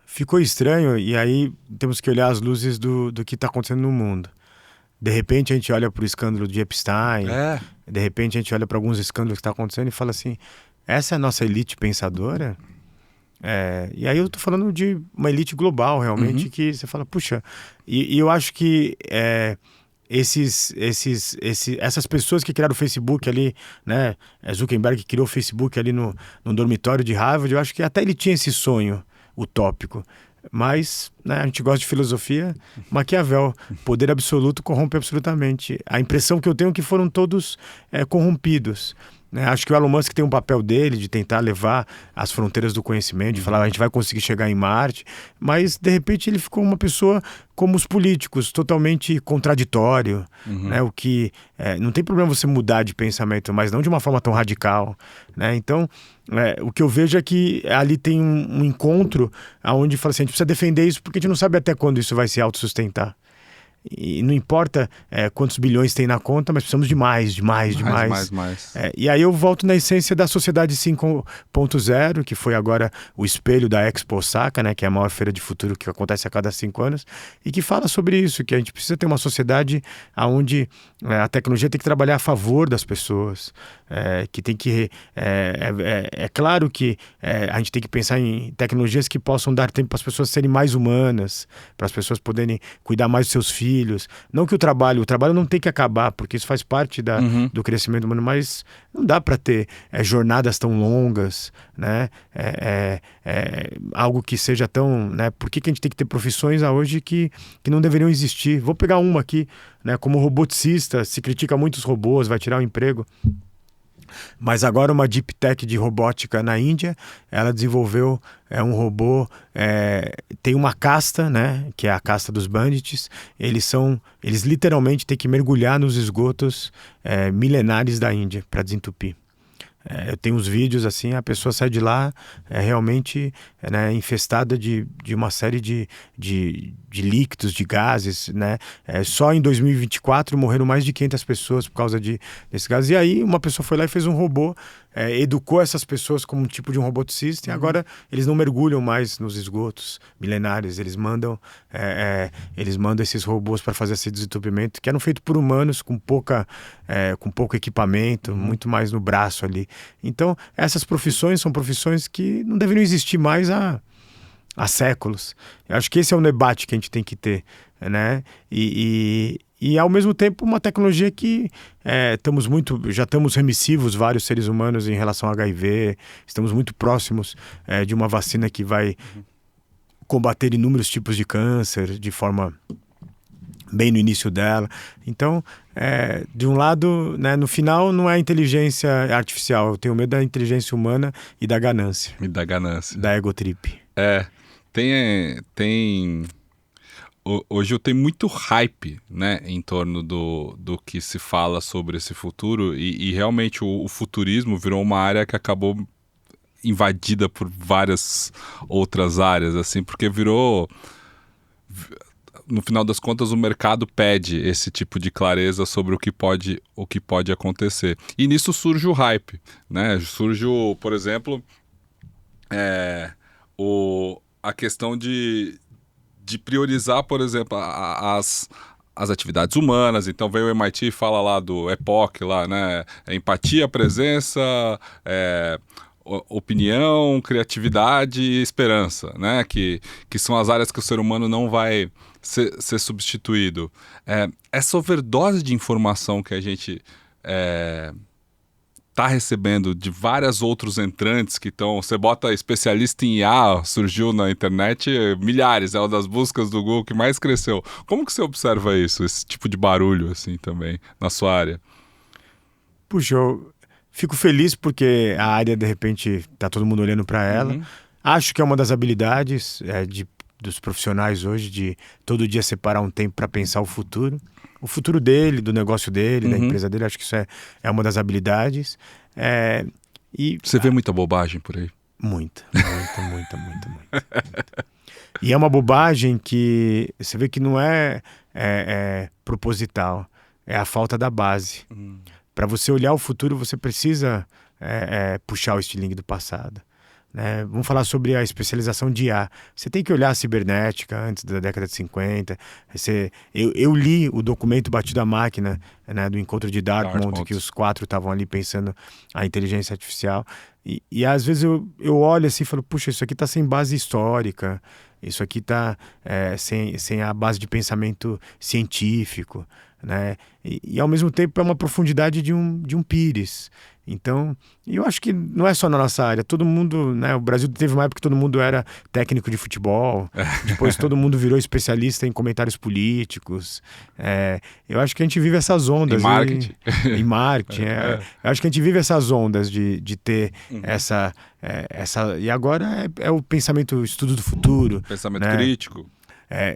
Ficou estranho, e aí temos que olhar as luzes do que está acontecendo no mundo. De repente a gente olha para o escândalo de Epstein, de repente a gente olha para alguns escândalos que estão acontecendo e fala assim, essa é a nossa elite pensadora? E aí eu tô falando de uma elite global, realmente, que você fala, puxa, e eu acho que essas pessoas que criaram o Facebook ali, né, Zuckerberg que criou o Facebook ali no dormitório de Harvard, eu acho que até ele tinha esse sonho utópico. Mas, né, a gente gosta de filosofia, Maquiavel, poder absoluto corrompe absolutamente. A impressão que eu tenho é que foram todos corrompidos. Né? Acho que o Elon Musk tem um papel dele de tentar levar as fronteiras do conhecimento, de falar a gente vai conseguir chegar em Marte, mas de repente ele ficou uma pessoa como os políticos, totalmente contraditório, né? O que não tem problema você mudar de pensamento, mas não de uma forma tão radical, né? Então o que eu vejo é que ali tem um encontro onde fala assim, a gente precisa defender isso porque a gente não sabe até quando isso vai se autossustentar. E não importa quantos bilhões tem na conta, mas precisamos de mais. E aí eu volto na essência da Sociedade 5.0, que foi agora o espelho da Expo Osaka, né, que é a maior feira de futuro que acontece a cada 5 anos, e que fala sobre isso, que a gente precisa ter uma sociedade onde a tecnologia tem que trabalhar a favor das pessoas, que tem que... É claro que a gente tem que pensar em tecnologias que possam dar tempo para as pessoas serem mais humanas, para as pessoas poderem cuidar mais dos seus filhos. Não que o trabalho não tem que acabar, porque isso faz parte do crescimento humano, mas não dá para ter jornadas tão longas, né? Algo que seja tão... Né? Por que a gente tem que ter profissões hoje que não deveriam existir? Vou pegar uma aqui, né? Como roboticista, se critica muito os robôs, vai tirar o emprego. Mas agora uma deep tech de robótica na Índia, ela desenvolveu um robô, tem uma casta, né, que é a casta dos bandits, eles literalmente têm que mergulhar nos esgotos milenares da Índia para desentupir. Eu tenho uns vídeos assim, a pessoa sai de lá realmente infestada de uma série de líquidos, de gases, né? Só em 2024 morreram mais de 500 pessoas por causa desse gás. E aí uma pessoa foi lá e fez um robô, educou essas pessoas como um tipo de um roboticista, e agora eles não mergulham mais nos esgotos milenares, eles mandam esses robôs para fazer esse desentupimento, que eram feitos por humanos com pouco equipamento, muito mais no braço ali. Então, essas profissões são profissões que não deveriam existir mais há séculos. Eu acho que esse é um debate que a gente tem que ter, né? E ao mesmo tempo uma tecnologia que já estamos remissivos, vários seres humanos, em relação ao HIV, estamos muito próximos de uma vacina que vai combater inúmeros tipos de câncer de forma bem no início dela. Então, de um lado, né, no final não é a inteligência artificial, eu tenho medo da inteligência humana e da ganância. Da egotrip. Hoje eu tenho muito hype, né, em torno do que se fala sobre esse futuro, e realmente o futurismo virou uma área que acabou invadida por várias outras áreas, assim, porque no final das contas o mercado pede esse tipo de clareza sobre o que pode acontecer. E nisso surge o hype, né? Surge, por exemplo, a questão de priorizar, por exemplo, as atividades humanas. Então veio o MIT e fala lá do EPOC, lá, né? Empatia, presença, opinião, criatividade e esperança, né? Que são as áreas que o ser humano não vai ser substituído. Essa overdose de informação que a gente está recebendo de vários outros entrantes que estão... Você bota especialista em IA, surgiu na internet milhares, é uma das buscas do Google que mais cresceu. Como que você observa isso, esse tipo de barulho assim também na sua área? Puxa, eu fico feliz porque a área, de repente, tá todo mundo olhando para ela. Uhum. Acho que é uma das habilidades dos profissionais hoje, de todo dia separar um tempo para pensar o futuro dele, do negócio dele, da Uhum. empresa dele. Acho que isso é uma das habilidades. E Você vê muita bobagem por aí? muita, muita, muita, muita, muita. E é uma bobagem que você vê que não é proposital, é a falta da base. Para você olhar o futuro, você precisa puxar o estilingue do passado. Né? Vamos falar sobre a especialização de IA. Você tem que olhar a cibernética antes da década de 50. Eu li o documento batido à máquina, né, do encontro de Dartmouth, que os 4 estavam ali pensando a inteligência artificial. E às vezes eu olho assim e falo, puxa, isso aqui está sem base histórica, isso aqui está sem a base de pensamento científico. Né? E ao mesmo tempo é uma profundidade de um pires. Então, eu acho que não é só na nossa área. Todo mundo, né? O Brasil teve uma época que todo mundo era técnico de futebol. Depois todo mundo virou especialista em comentários políticos. Eu acho que a gente vive essas ondas. Em marketing. Em marketing. Eu acho que a gente vive essas ondas de ter essa... E agora é o pensamento, o estudo do futuro. Pensamento né? crítico.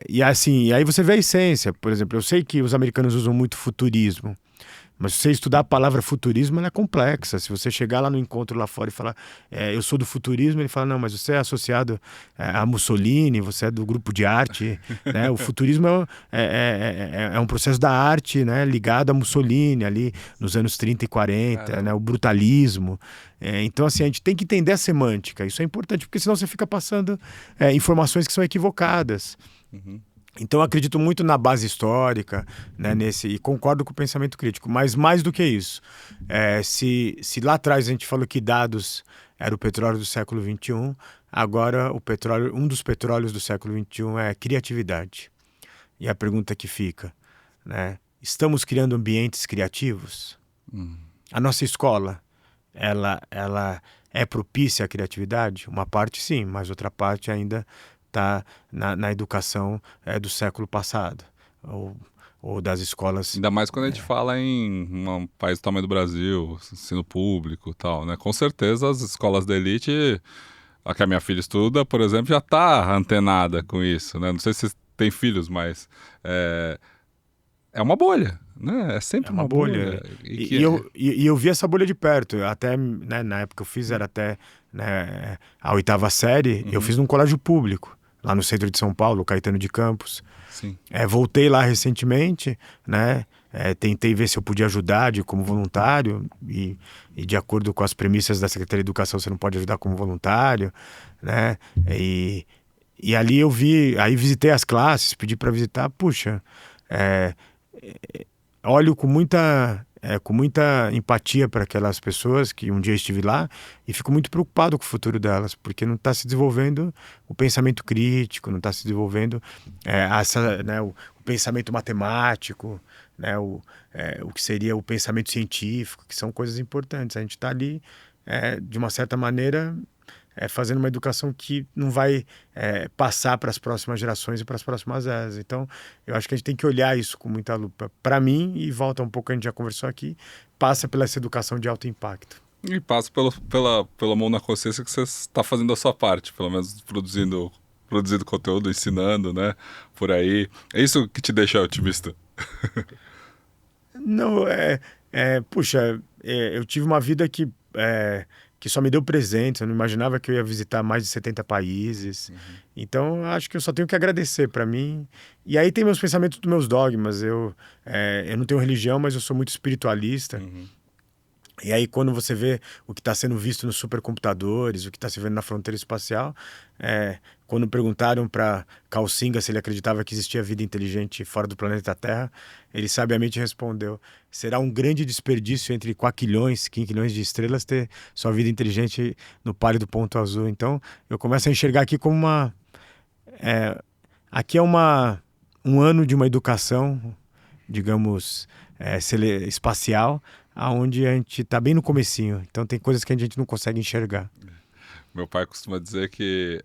E aí você vê a essência. Por exemplo, eu sei que os americanos usam muito futurismo, mas se você estudar a palavra futurismo, ela é complexa. Se você chegar lá no encontro lá fora e falar, eu sou do futurismo, ele fala, não, mas você é associado a Mussolini, você é do grupo de arte. Né? O futurismo é um processo da arte, né, ligado a Mussolini, ali nos anos 30 e 40, né, o brutalismo. Então, assim, a gente tem que entender a semântica. Isso é importante, porque senão você fica passando informações que são equivocadas. Então, eu acredito muito na base histórica, né, e concordo com o pensamento crítico. Mas mais do que isso, se lá atrás a gente falou que dados era o petróleo do século XXI, agora um dos petróleos do século XXI é criatividade. E a pergunta que fica, né, estamos criando ambientes criativos? A nossa escola, ela é propícia à criatividade? Uma parte sim, mas outra parte ainda está na educação do século passado, ou das escolas... Ainda mais quando a gente fala em um país do tamanho do Brasil, ensino público e tal, né? Com certeza as escolas da elite, a que a minha filha estuda, por exemplo, já está antenada com isso, né? Não sei se tem filhos, mas é uma bolha, né? É sempre uma bolha. E eu vi essa bolha de perto. Até, né, na época que eu fiz, era até, né, a 8ª série, eu fiz num colégio público, lá no centro de São Paulo, Caetano de Campos. Sim. Voltei lá recentemente, né? Tentei ver se eu podia ajudar como voluntário e de acordo com as premissas da Secretaria de Educação, você não pode ajudar como voluntário, né? E ali eu aí visitei as classes, pedi para visitar, puxa, olho com muita empatia para aquelas pessoas que um dia estive lá e fico muito preocupado com o futuro delas, porque não está se desenvolvendo o pensamento crítico, não está se desenvolvendo o pensamento matemático, né, o que seria o pensamento científico, que são coisas importantes. A gente está ali, de uma certa maneira, fazendo uma educação que não vai passar para as próximas gerações e para as próximas eras. Então, eu acho que a gente tem que olhar isso com muita lupa. Para mim, e volta um pouco, a gente já conversou aqui, passa pela essa educação de alto impacto. E passa pela mão na consciência que você está fazendo a sua parte, pelo menos produzindo conteúdo, ensinando, né, por aí. É isso que te deixa otimista? Não, puxa, eu tive uma vida que só me deu presentes. Eu não imaginava que eu ia visitar mais de 70 países. Então, acho que eu só tenho que agradecer para mim. E aí tem meus pensamentos dos meus dogmas. Eu não tenho religião, mas eu sou muito espiritualista. E aí, quando você vê o que está sendo visto nos supercomputadores, o que está se vendo na fronteira espacial, quando perguntaram para Carl Sagan se ele acreditava que existia vida inteligente fora do planeta Terra, ele sabiamente respondeu: será um grande desperdício entre quinquilhões de estrelas ter sua vida inteligente no pálido ponto azul. Então, eu começo a enxergar aqui como aqui é um ano de uma educação digamos, espacial, aonde a gente está bem no comecinho. Então tem coisas que a gente não consegue enxergar. Meu pai costuma dizer que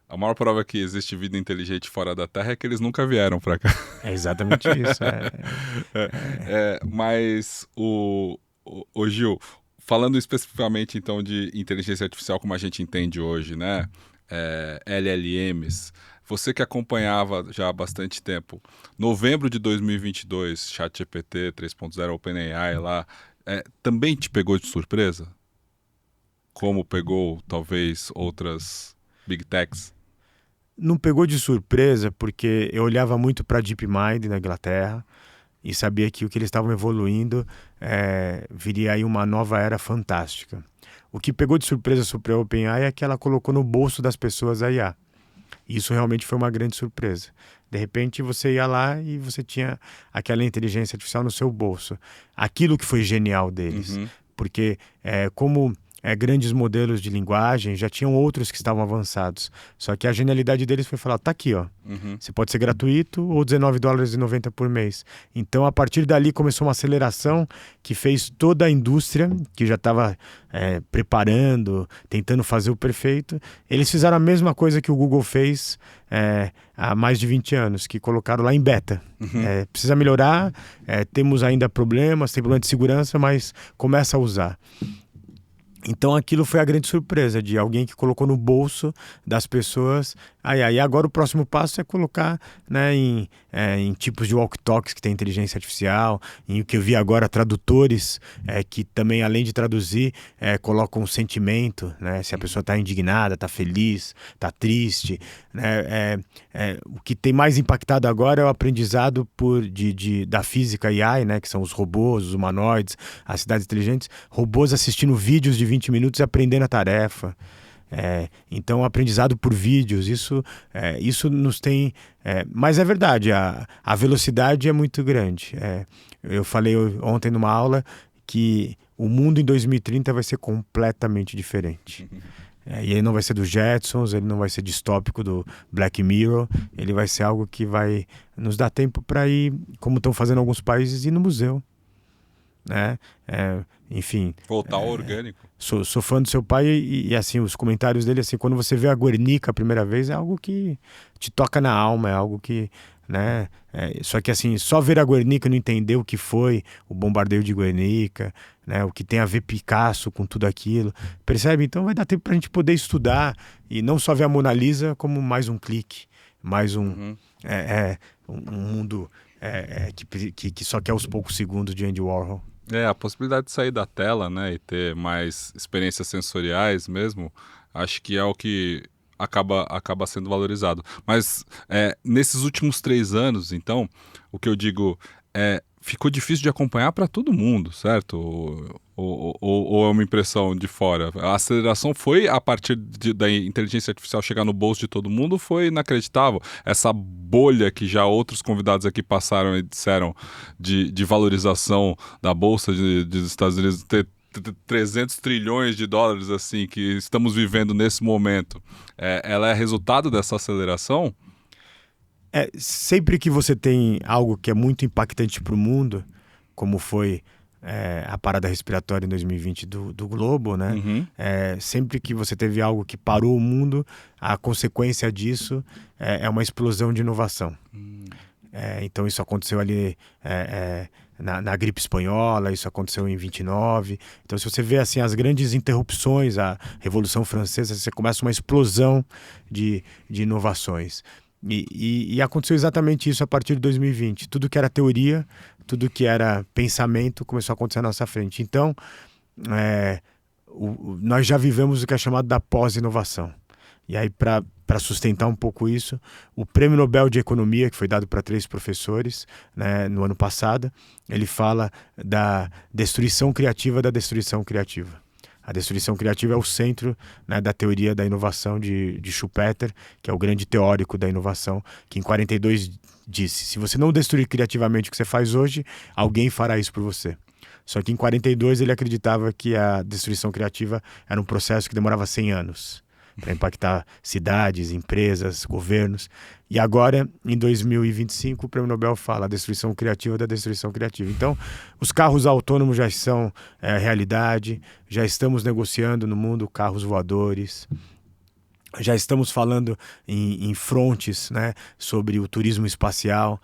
a maior prova que existe vida inteligente fora da Terra é que eles nunca vieram para cá. É exatamente isso. Mas o Gil, falando especificamente então de inteligência artificial como a gente entende hoje, né? LLMs, você que acompanhava já há bastante tempo, novembro de 2022, ChatGPT 3.0, OpenAI lá, também te pegou de surpresa? Como pegou talvez outras Big Techs? Não pegou de surpresa, porque eu olhava muito para a DeepMind na Inglaterra e sabia que o que eles estavam evoluindo viria aí uma nova era fantástica. O que pegou de surpresa sobre a OpenAI é que ela colocou no bolso das pessoas a IA. Isso realmente foi uma grande surpresa. De repente você ia lá e você tinha aquela inteligência artificial no seu bolso. Aquilo que foi genial deles. Porque como grandes modelos de linguagem, já tinham outros que estavam avançados. Só que a genialidade deles foi falar, tá aqui, ó. Você pode ser gratuito ou $19,90 por mês. Então, a partir dali, começou uma aceleração que fez toda a indústria, que já estava preparando, tentando fazer o perfeito. Eles fizeram a mesma coisa que o Google fez há mais de 20 anos, que colocaram lá em beta. Precisa melhorar, temos ainda problemas, tem problema de segurança, mas começa a usar. Então aquilo foi a grande surpresa de alguém que colocou no bolso das pessoas. E agora o próximo passo é colocar, né, em tipos de walkie-talkies que tem inteligência artificial, em o que eu vi agora, tradutores que também, além de traduzir, colocam um sentimento, né, se a pessoa está indignada, está feliz, está triste. Né, o que tem mais impactado agora é o aprendizado da física AI, né, que são os robôs, os humanoides, as cidades inteligentes, robôs assistindo vídeos de 20 minutos e aprendendo a tarefa. Então, aprendizado por vídeos, isso nos tem... mas é verdade, a velocidade é muito grande. Eu falei ontem numa aula que o mundo em 2030 vai ser completamente diferente. E ele não vai ser dos Jetsons, ele não vai ser distópico do Black Mirror, ele vai ser algo que vai nos dar tempo para ir, como estão fazendo alguns países, ir no museu. Né? Enfim, voltar ao orgânico. Sou fã do seu pai e assim, os comentários dele, assim, quando você vê a Guernica a primeira vez, é algo que te toca na alma, é algo que, né? Só que assim, só ver a Guernica e não entender o que foi o bombardeio de Guernica, né? O que tem a ver Picasso com tudo aquilo, percebe? Então vai dar tempo pra gente poder estudar e não só ver a Mona Lisa como mais um clique, mais um mundo que só quer os poucos segundos de Andy Warhol. A possibilidade de sair da tela, né, e ter mais experiências sensoriais mesmo, acho que é o que acaba sendo valorizado. Mas nesses últimos 3 anos, então, o que eu digo ficou difícil de acompanhar para todo mundo, certo? Ou é uma impressão de fora? A aceleração foi a partir da inteligência artificial chegar no bolso de todo mundo, foi inacreditável. Essa bolha que já outros convidados aqui passaram e disseram de valorização da bolsa dos Estados Unidos ter 300 trilhões de dólares assim que estamos vivendo nesse momento, ela é resultado dessa aceleração? Sempre que você tem algo que é muito impactante para o mundo, como foi a parada respiratória em 2020 do globo, né? Sempre que você teve algo que parou o mundo, a consequência disso é uma explosão de inovação. Então isso aconteceu ali na gripe espanhola, isso aconteceu em 29. Então se você vê assim as grandes interrupções, a Revolução Francesa, você começa uma explosão de inovações. E aconteceu exatamente isso a partir de 2020. Tudo que era teoria, tudo que era pensamento começou a acontecer à nossa frente. Então, nós já vivemos o que é chamado da pós-inovação. E aí, para sustentar um pouco isso, o Prêmio Nobel de Economia, que foi dado para 3 professores, né, no ano passado, ele fala da destruição criativa da destruição criativa. A destruição criativa é o centro, né, da teoria da inovação de Schumpeter, que é o grande teórico da inovação, que em 42 disse: se você não destruir criativamente o que você faz hoje, alguém fará isso por você. Só que em 42 ele acreditava que a destruição criativa era um processo que demorava 100 anos. para impactar cidades, empresas, governos. E agora, em 2025, o Prêmio Nobel fala a destruição criativa da destruição criativa. Então, os carros autônomos já são realidade, já estamos negociando no mundo carros voadores. Já estamos falando em frontes, né, sobre o turismo espacial,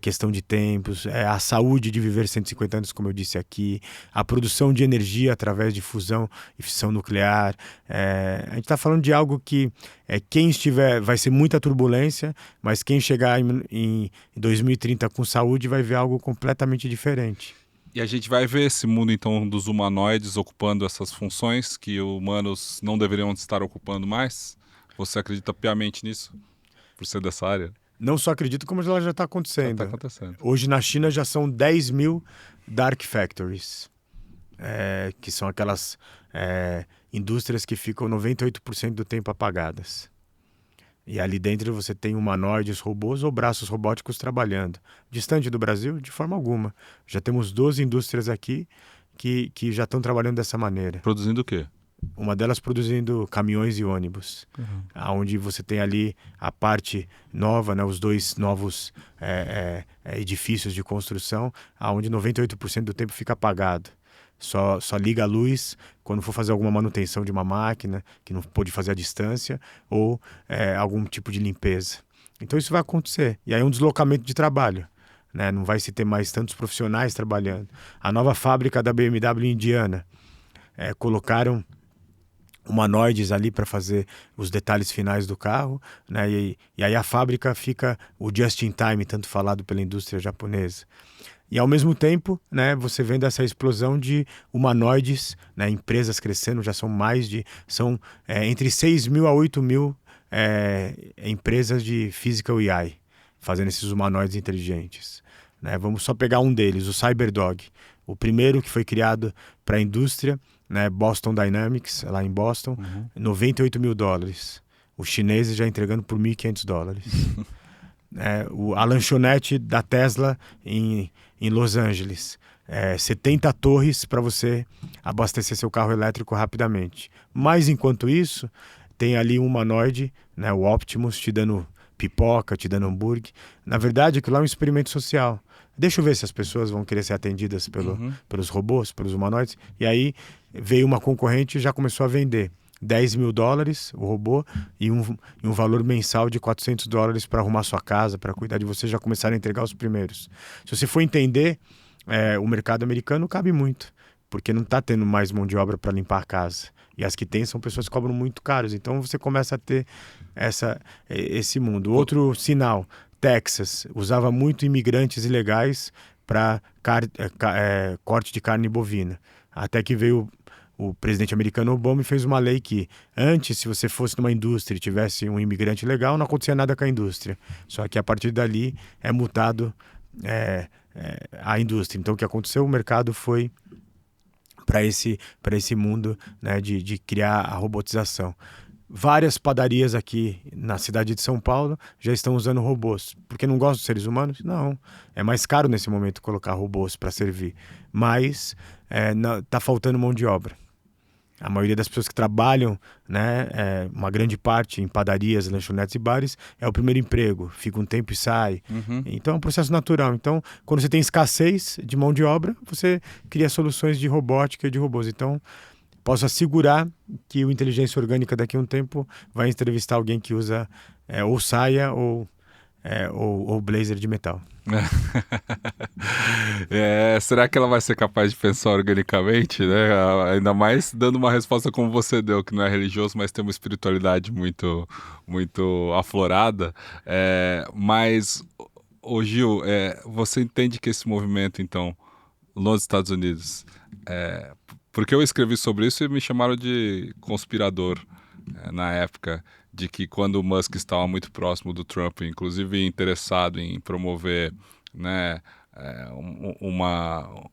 questão de tempos, a saúde de viver 150 anos, como eu disse aqui, a produção de energia através de fusão e fissão nuclear. A gente está falando de algo que quem estiver, vai ser muita turbulência, mas quem chegar em 2030 com saúde vai ver algo completamente diferente. E a gente vai ver esse mundo, então, dos humanoides ocupando essas funções que humanos não deveriam estar ocupando mais? Você acredita piamente nisso, por ser dessa área? Não só acredito, como ela já está acontecendo. Já está acontecendo. Hoje na China já são 10 mil dark factories, que são aquelas indústrias que ficam 98% do tempo apagadas. E ali dentro você tem humanoides, robôs ou braços robóticos trabalhando. Distante do Brasil, de forma alguma. Já temos 12 indústrias aqui que já estão trabalhando dessa maneira. Produzindo o quê? Uma delas produzindo caminhões e ônibus, onde você tem ali a parte nova, né, os 2 novos edifícios de construção, onde 98% do tempo fica apagado. Só liga a luz quando for fazer alguma manutenção de uma máquina que não pôde fazer à distância ou algum tipo de limpeza. Então isso vai acontecer. E aí um deslocamento de trabalho. Né? Não vai se ter mais tantos profissionais trabalhando. A nova fábrica da BMW em Indiana, colocaram humanoides ali para fazer os detalhes finais do carro, né? E aí a fábrica fica o just in time, tanto falado pela indústria japonesa. E ao mesmo tempo, né, você vendo essa explosão de humanoides, né, empresas crescendo, já são entre 6 mil a 8 mil empresas de physical AI, fazendo esses humanoides inteligentes. Né? Vamos só pegar um deles, o Cyberdog. O primeiro que foi criado para a indústria, né, Boston Dynamics, lá em Boston, $98 mil. Os chineses já entregando por $1.500. A lanchonete da Tesla em Los Angeles. 70 torres para você abastecer seu carro elétrico rapidamente. Mas enquanto isso, tem ali um humanoide, né, o Optimus, te dando pipoca, te dando hambúrguer. Na verdade, aquilo lá é um experimento social. Deixa eu ver se as pessoas vão querer ser atendidas pelos robôs, pelos humanoides. E aí veio uma concorrente e já começou a vender $10 mil o robô e um valor mensal de $400 para arrumar sua casa, para cuidar de você, já começaram a entregar os primeiros. Se você for entender, o mercado americano cabe muito, porque não está tendo mais mão de obra para limpar a casa. E as que tem são pessoas que cobram muito caros. Então você começa a ter esse mundo. Outro sinal, Texas usava muito imigrantes ilegais para corte de carne bovina. Até que veio o presidente americano Obama e fez uma lei que antes, se você fosse numa indústria e tivesse um imigrante legal, não acontecia nada com a indústria. Só que a partir dali é multado a indústria. Então o que aconteceu? O mercado foi para esse mundo, né, de criar a robotização. Várias padarias aqui na cidade de São Paulo já estão usando robôs. Porque não gostam dos seres humanos? Não. É mais caro nesse momento colocar robôs para servir. Mas está faltando mão de obra. A maioria das pessoas que trabalham, né, uma grande parte em padarias, lanchonetes e bares, é o primeiro emprego. Fica um tempo e sai. Então é um processo natural. Então, quando você tem escassez de mão de obra, você cria soluções de robótica e de robôs. Então, posso assegurar que o Inteligência Orgânica daqui a um tempo vai entrevistar alguém que usa ou saia ou blazer de metal. Será que ela vai ser capaz de pensar organicamente, né? Ainda mais dando uma resposta como você deu, que não é religioso, mas tem uma espiritualidade muito, muito aflorada. Mas, Gil, você entende que esse movimento, então, nos Estados Unidos, porque eu escrevi sobre isso e me chamaram de conspirador na época, de que quando o Musk estava muito próximo do Trump, inclusive interessado em promover, né,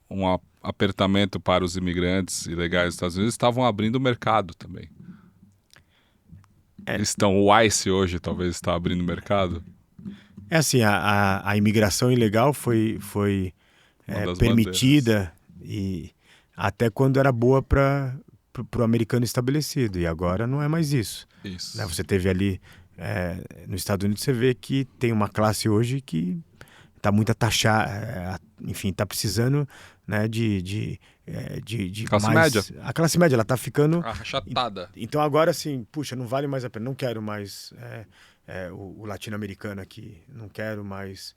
um apertamento para os imigrantes ilegais dos Estados Unidos, estavam abrindo o mercado também. O ICE hoje talvez está abrindo o mercado. Assim, a imigração ilegal foi permitida e até quando era boa para para o americano estabelecido. E agora não é mais isso. Isso. Né? Você teve ali, nos Estados Unidos, você vê que tem uma classe hoje que está muito taxada, enfim, está precisando, né, de Classe mais... média. A classe média, ela está ficando... Achatada. Então agora, assim, puxa, não vale mais a pena, não quero mais o latino-americano aqui, não quero mais...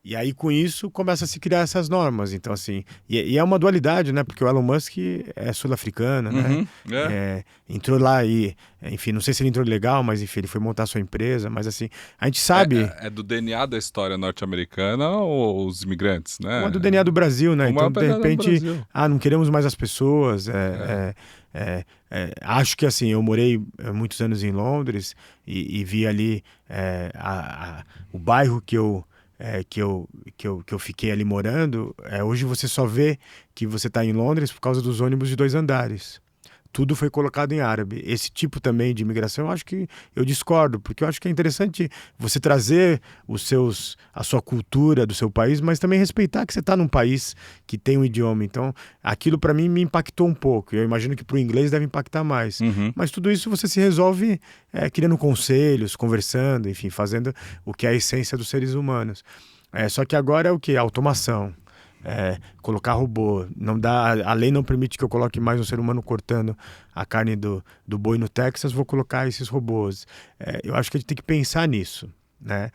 E aí, com isso, começa a se criar essas normas. Então, assim... E é uma dualidade, né? Porque o Elon Musk é sul-africano, né? Entrou lá e... Enfim, não sei se ele entrou legal, mas, enfim, ele foi montar sua empresa. Mas, assim, a gente sabe... É do DNA da história norte-americana ou os imigrantes, né? Como é do DNA do Brasil, né? Então, de repente... não queremos mais as pessoas. Acho que, assim, eu morei muitos anos em Londres e vi ali o bairro que eu fiquei ali morando. Hoje você só vê que você está em Londres por causa dos ônibus de 2 andares. Tudo foi colocado em árabe. Esse tipo também de imigração, eu acho que eu discordo, porque eu acho que é interessante você trazer a sua cultura do seu país, mas também respeitar que você está num país que tem um idioma. Então, aquilo para mim me impactou um pouco. Eu imagino que para o inglês deve impactar mais. Mas tudo isso você se resolve criando conselhos, conversando, enfim, fazendo o que é a essência dos seres humanos. Só que agora é o quê? Automação. Colocar robô, não dá, a lei não permite que eu coloque mais um ser humano cortando a carne do boi no Texas, vou colocar esses robôs. Eu acho que a gente tem que pensar nisso, né?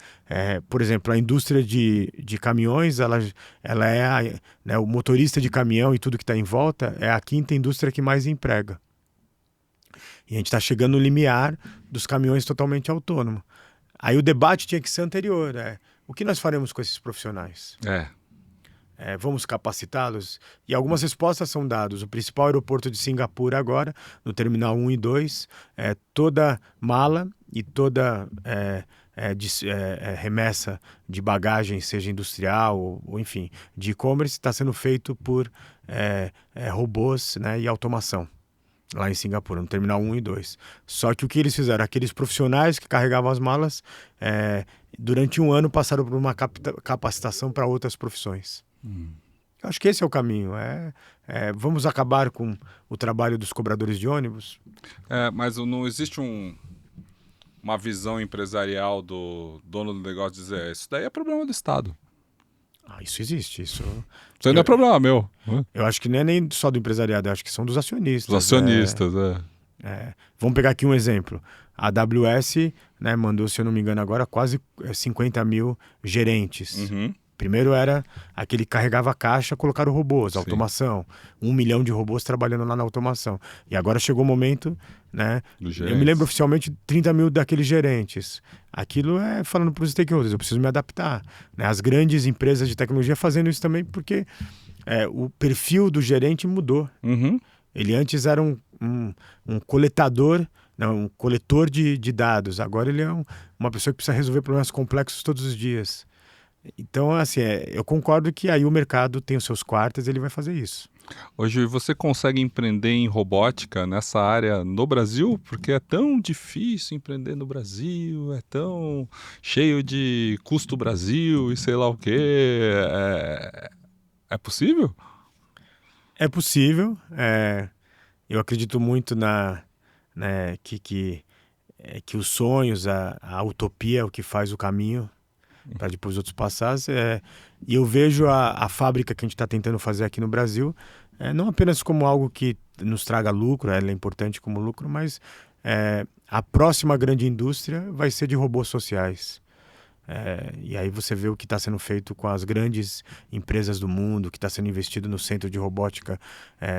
Por exemplo, a indústria de caminhões, ela é né, o motorista de caminhão e tudo que está em volta é a 5ª indústria que mais emprega. E a gente está chegando no limiar dos caminhões totalmente autônomos. Aí o debate tinha que ser anterior, o que nós faremos com esses profissionais? Vamos capacitá-los? E algumas respostas são dadas. O principal aeroporto de Singapura agora, no Terminal 1 e 2, toda mala e toda remessa de bagagem, seja industrial ou enfim, de e-commerce, está sendo feito por robôs, né, e automação. Lá em Singapura, no Terminal 1 e 2. Só que o que eles fizeram? Aqueles profissionais que carregavam as malas, durante um ano passaram por uma capacitação para outras profissões. Eu acho que esse é o caminho. Vamos acabar com o trabalho dos cobradores de ônibus? Mas não existe uma visão empresarial do dono do negócio de dizer isso daí é problema do Estado. Isso existe. Isso aí não é problema meu. Eu acho que não é nem só do empresariado, eu acho que são dos acionistas. Dos acionistas, Vamos pegar aqui um exemplo. A AWS, né, mandou, se eu não me engano agora, quase 50 mil gerentes. Primeiro era aquele que carregava a caixa, colocaram robôs, automação. 1 milhão de robôs trabalhando lá na automação. E agora chegou o momento, né? Eu me lembro oficialmente 30 mil daqueles gerentes. Aquilo é falando para os stakeholders, eu preciso me adaptar. Né? As grandes empresas de tecnologia fazendo isso também porque o perfil do gerente mudou. Ele antes era um coletador, não, um coletor de dados. Agora ele é uma pessoa que precisa resolver problemas complexos todos os dias. Então, assim, eu concordo que aí o mercado tem os seus quartos e ele vai fazer isso. Hoje você consegue empreender em robótica nessa área no Brasil? Porque é tão difícil empreender no Brasil, é tão cheio de custo Brasil e sei lá o quê. É possível? É possível. Eu acredito muito que os sonhos, a utopia é o que faz o caminho para depois outros passar. E eu vejo a fábrica que a gente está tentando fazer aqui no Brasil, não apenas como algo que nos traga lucro, ela é importante como lucro, mas a próxima grande indústria vai ser de robôs sociais. E aí você vê o que está sendo feito com as grandes empresas do mundo, o que está sendo investido no centro de robótica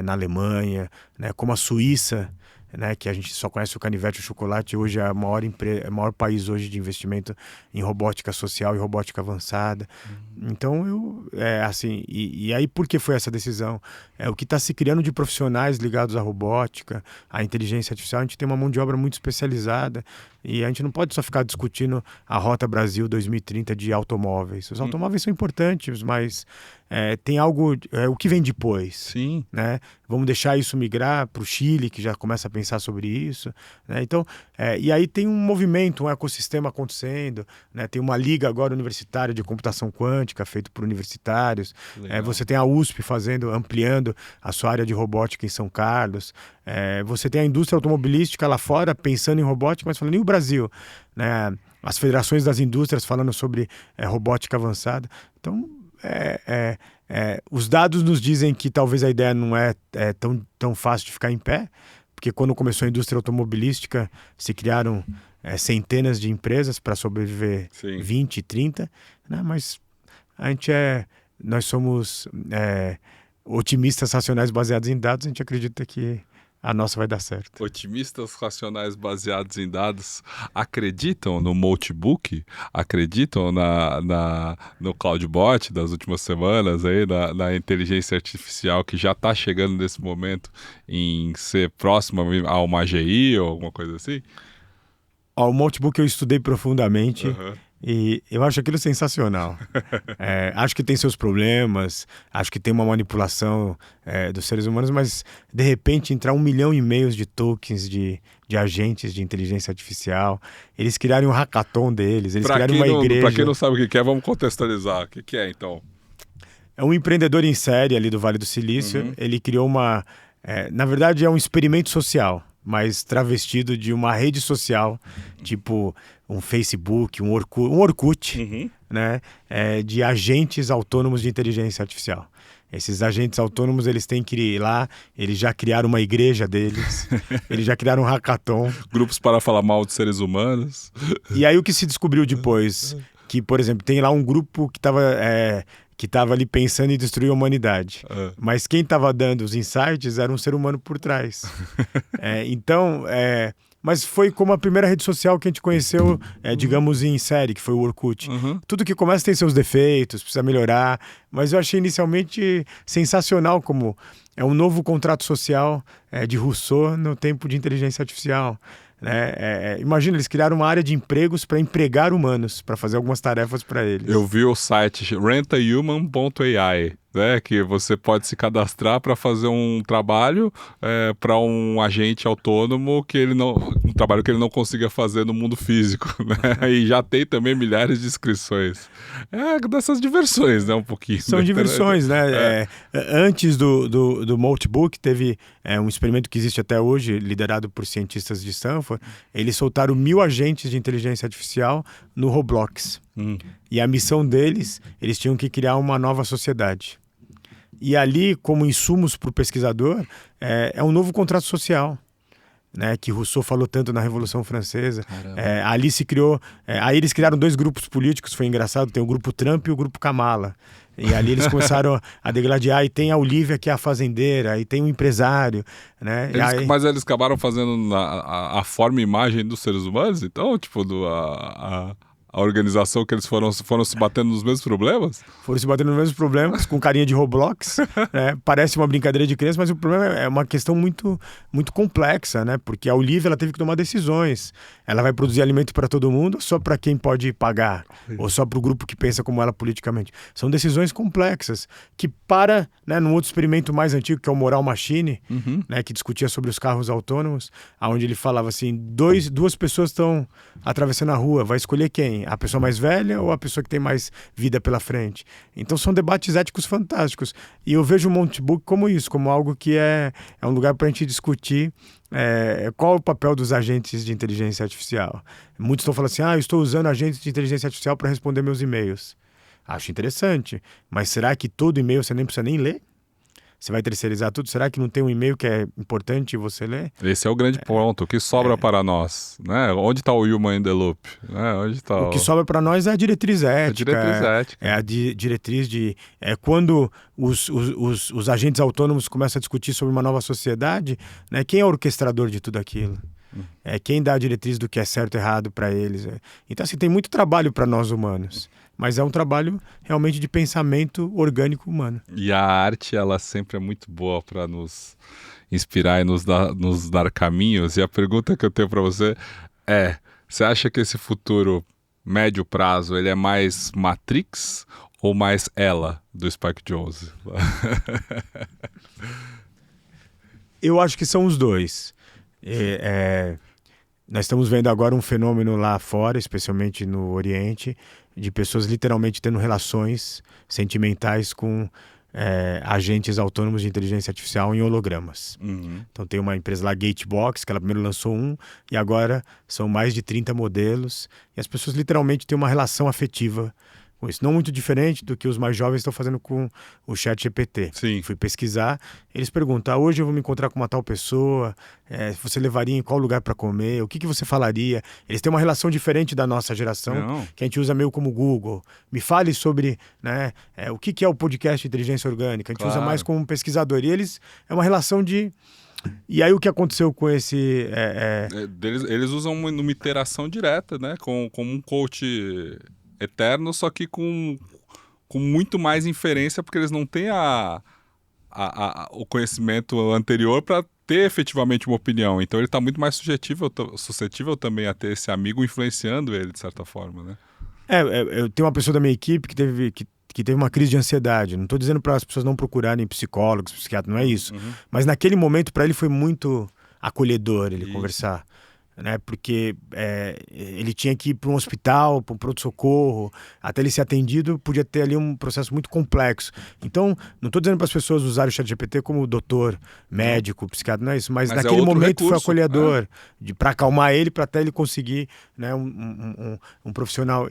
na Alemanha, né, como a Suíça, né, que a gente só conhece o canivete e o chocolate, hoje é o maior país hoje de investimento em robótica social e robótica avançada. Então, assim, e aí por que foi essa decisão? O que está se criando de profissionais ligados à robótica, à inteligência artificial, a gente tem uma mão de obra muito especializada e a gente não pode só ficar discutindo a Rota Brasil 2030 de automóveis. Os automóveis são importantes, mas tem algo, o que vem depois? Sim. Né? Vamos deixar isso migrar para o Chile, que já começa a pensar sobre isso. Né? Então, e aí tem um movimento, um ecossistema acontecendo. Né? Tem uma liga agora universitária de computação quântica, feito por universitários. Você tem a USP ampliando a sua área de robótica em São Carlos. Você tem a indústria automobilística lá fora, pensando em robótica, mas falando, e o Brasil? Né? As federações das indústrias falando sobre robótica avançada. Então, os dados nos dizem que talvez a ideia não é tão fácil de ficar em pé, porque quando começou a indústria automobilística, se criaram centenas de empresas para sobreviver. Sim. 20, 30, né? Mas nós somos otimistas racionais baseados em dados, a gente acredita que a nossa vai dar certo. Otimistas racionais baseados em dados acreditam no Multibook? Acreditam no CloudBot das últimas semanas, aí, na inteligência artificial que já está chegando nesse momento em ser próxima a uma AGI ou alguma coisa assim? O Multibook eu estudei profundamente. Uhum. E eu acho aquilo sensacional. Acho que tem seus problemas, acho que tem uma manipulação dos seres humanos, mas de repente entrar 1,5 milhão de tokens de agentes de inteligência artificial, eles criaram um hackathon deles, eles criaram uma igreja. Para quem não sabe o que é, vamos contextualizar. O que é, então? É um empreendedor em série ali do Vale do Silício. Ele criou na verdade é um experimento social, mas travestido de uma rede social, tipo um Facebook, um Orkut, né? De agentes autônomos de inteligência artificial. Esses agentes autônomos, eles têm que ir lá, eles já criaram uma igreja deles, eles já criaram um hackathon. Grupos para falar mal de seres humanos. E aí o que se descobriu depois? Que, por exemplo, tem lá um grupo que estava ali pensando em destruir a humanidade. Mas quem estava dando os insights era um ser humano por trás. Mas foi como a primeira rede social que a gente conheceu, digamos, em série, que foi o Orkut. Tudo que começa tem seus defeitos, precisa melhorar, mas eu achei inicialmente sensacional como é um novo contrato social de Rousseau no tempo de inteligência artificial. Imagina, eles criaram uma área de empregos para empregar humanos, para fazer algumas tarefas para eles. Eu vi o site rentahuman.ai, né, que você pode se cadastrar para fazer um trabalho para um agente autônomo um trabalho que ele não consiga fazer no mundo físico, né? E já tem também milhares de inscrições. Dessas diversões, né, um pouquinho. São diversões, né? Antes do Multibook, teve um experimento que existe até hoje, liderado por cientistas de Stanford. Eles soltaram 1.000 agentes de inteligência artificial no Roblox. E a missão deles, eles tinham que criar uma nova sociedade. E ali, como insumos para o pesquisador, é um novo contrato social, né, que Rousseau falou tanto na Revolução Francesa. Ali se criou... aí eles criaram 2 grupos políticos, foi engraçado, tem o grupo Trump e o grupo Kamala. E ali eles começaram a degladiar, e tem a Olivia, que é a fazendeira, e tem o empresário, né? Mas eles acabaram fazendo a forma e imagem dos seres humanos, então, tipo, a organização que eles foram se batendo nos mesmos problemas? Foram se batendo nos mesmos problemas, com carinha de Roblox. Né? Parece uma brincadeira de criança, mas o problema é uma questão muito, muito complexa, né? Porque a Olivia, ela teve que tomar decisões. Ela vai produzir alimento para todo mundo, só para quem pode pagar, ou só para o grupo que pensa como ela politicamente. São decisões complexas, que né, num outro experimento mais antigo, que é o Moral Machine, né, que discutia sobre os carros autônomos, onde ele falava assim, duas pessoas estão atravessando a rua, vai escolher quem? A pessoa mais velha ou a pessoa que tem mais vida pela frente? Então são debates éticos fantásticos. E eu vejo o Multibook como isso, como algo que é um lugar para a gente discutir qual é o papel dos agentes de inteligência artificial. Muitos estão falando assim, eu estou usando agentes de inteligência artificial para responder meus e-mails. Acho interessante, mas será que todo e-mail você nem precisa nem ler? Você vai terceirizar tudo? Será que não tem um e-mail que é importante você ler? Esse é o grande ponto. O que sobra para nós? Né? Onde está o Human in the Loop? Né? O que sobra para nós é a diretriz ética. É a diretriz de... quando os agentes autônomos começam a discutir sobre uma nova sociedade, né? Quem é o orquestrador de tudo aquilo? Quem dá a diretriz do que é certo e errado para eles. Então, assim, tem muito trabalho para nós humanos. Mas é um trabalho realmente de pensamento orgânico humano. E a arte, ela sempre é muito boa para nos inspirar e nos dar caminhos. E a pergunta que eu tenho para você você acha que esse futuro médio prazo ele é mais Matrix ou mais ela do Spike Jonze? Eu acho que são os dois. Nós estamos vendo agora um fenômeno lá fora, especialmente no Oriente, de pessoas literalmente tendo relações sentimentais com agentes autônomos de inteligência artificial em hologramas. Uhum. Então tem uma empresa lá, Gatebox, que ela primeiro lançou um, e agora são mais de 30 modelos, e as pessoas literalmente têm uma relação afetiva com isso. Não muito diferente do que os mais jovens estão fazendo com o ChatGPT. Sim. Fui pesquisar, eles perguntam, hoje eu vou me encontrar com uma tal pessoa, você levaria em qual lugar para comer, o que você falaria? Eles têm uma relação diferente da nossa geração, Não. que a gente usa meio como Google. Me fale sobre, né, o que é o podcast de inteligência orgânica. A gente usa mais como um pesquisador. E eles, é uma relação de... E aí o que aconteceu com esse... Eles usam uma interação direta, né? Com um coach eterno, só que com muito mais inferência, porque eles não têm o conhecimento anterior para ter efetivamente uma opinião. Então ele está muito mais suscetível também a ter esse amigo influenciando ele, de certa forma, né? Eu tenho uma pessoa da minha equipe que teve uma crise de ansiedade. Não estou dizendo para as pessoas não procurarem psicólogos, psiquiatras, não é isso. Uhum. Mas naquele momento, para ele, foi muito acolhedor ele Isso. conversar. Né? Porque ele tinha que ir para um hospital, para um pronto-socorro, até ele ser atendido, podia ter ali um processo muito complexo. Então, não estou dizendo para as pessoas usarem o ChatGPT como doutor, médico, psiquiatra, não é isso, mas naquele momento recurso, foi acolhedor, para acalmar ele, para até ele conseguir, né, um profissional.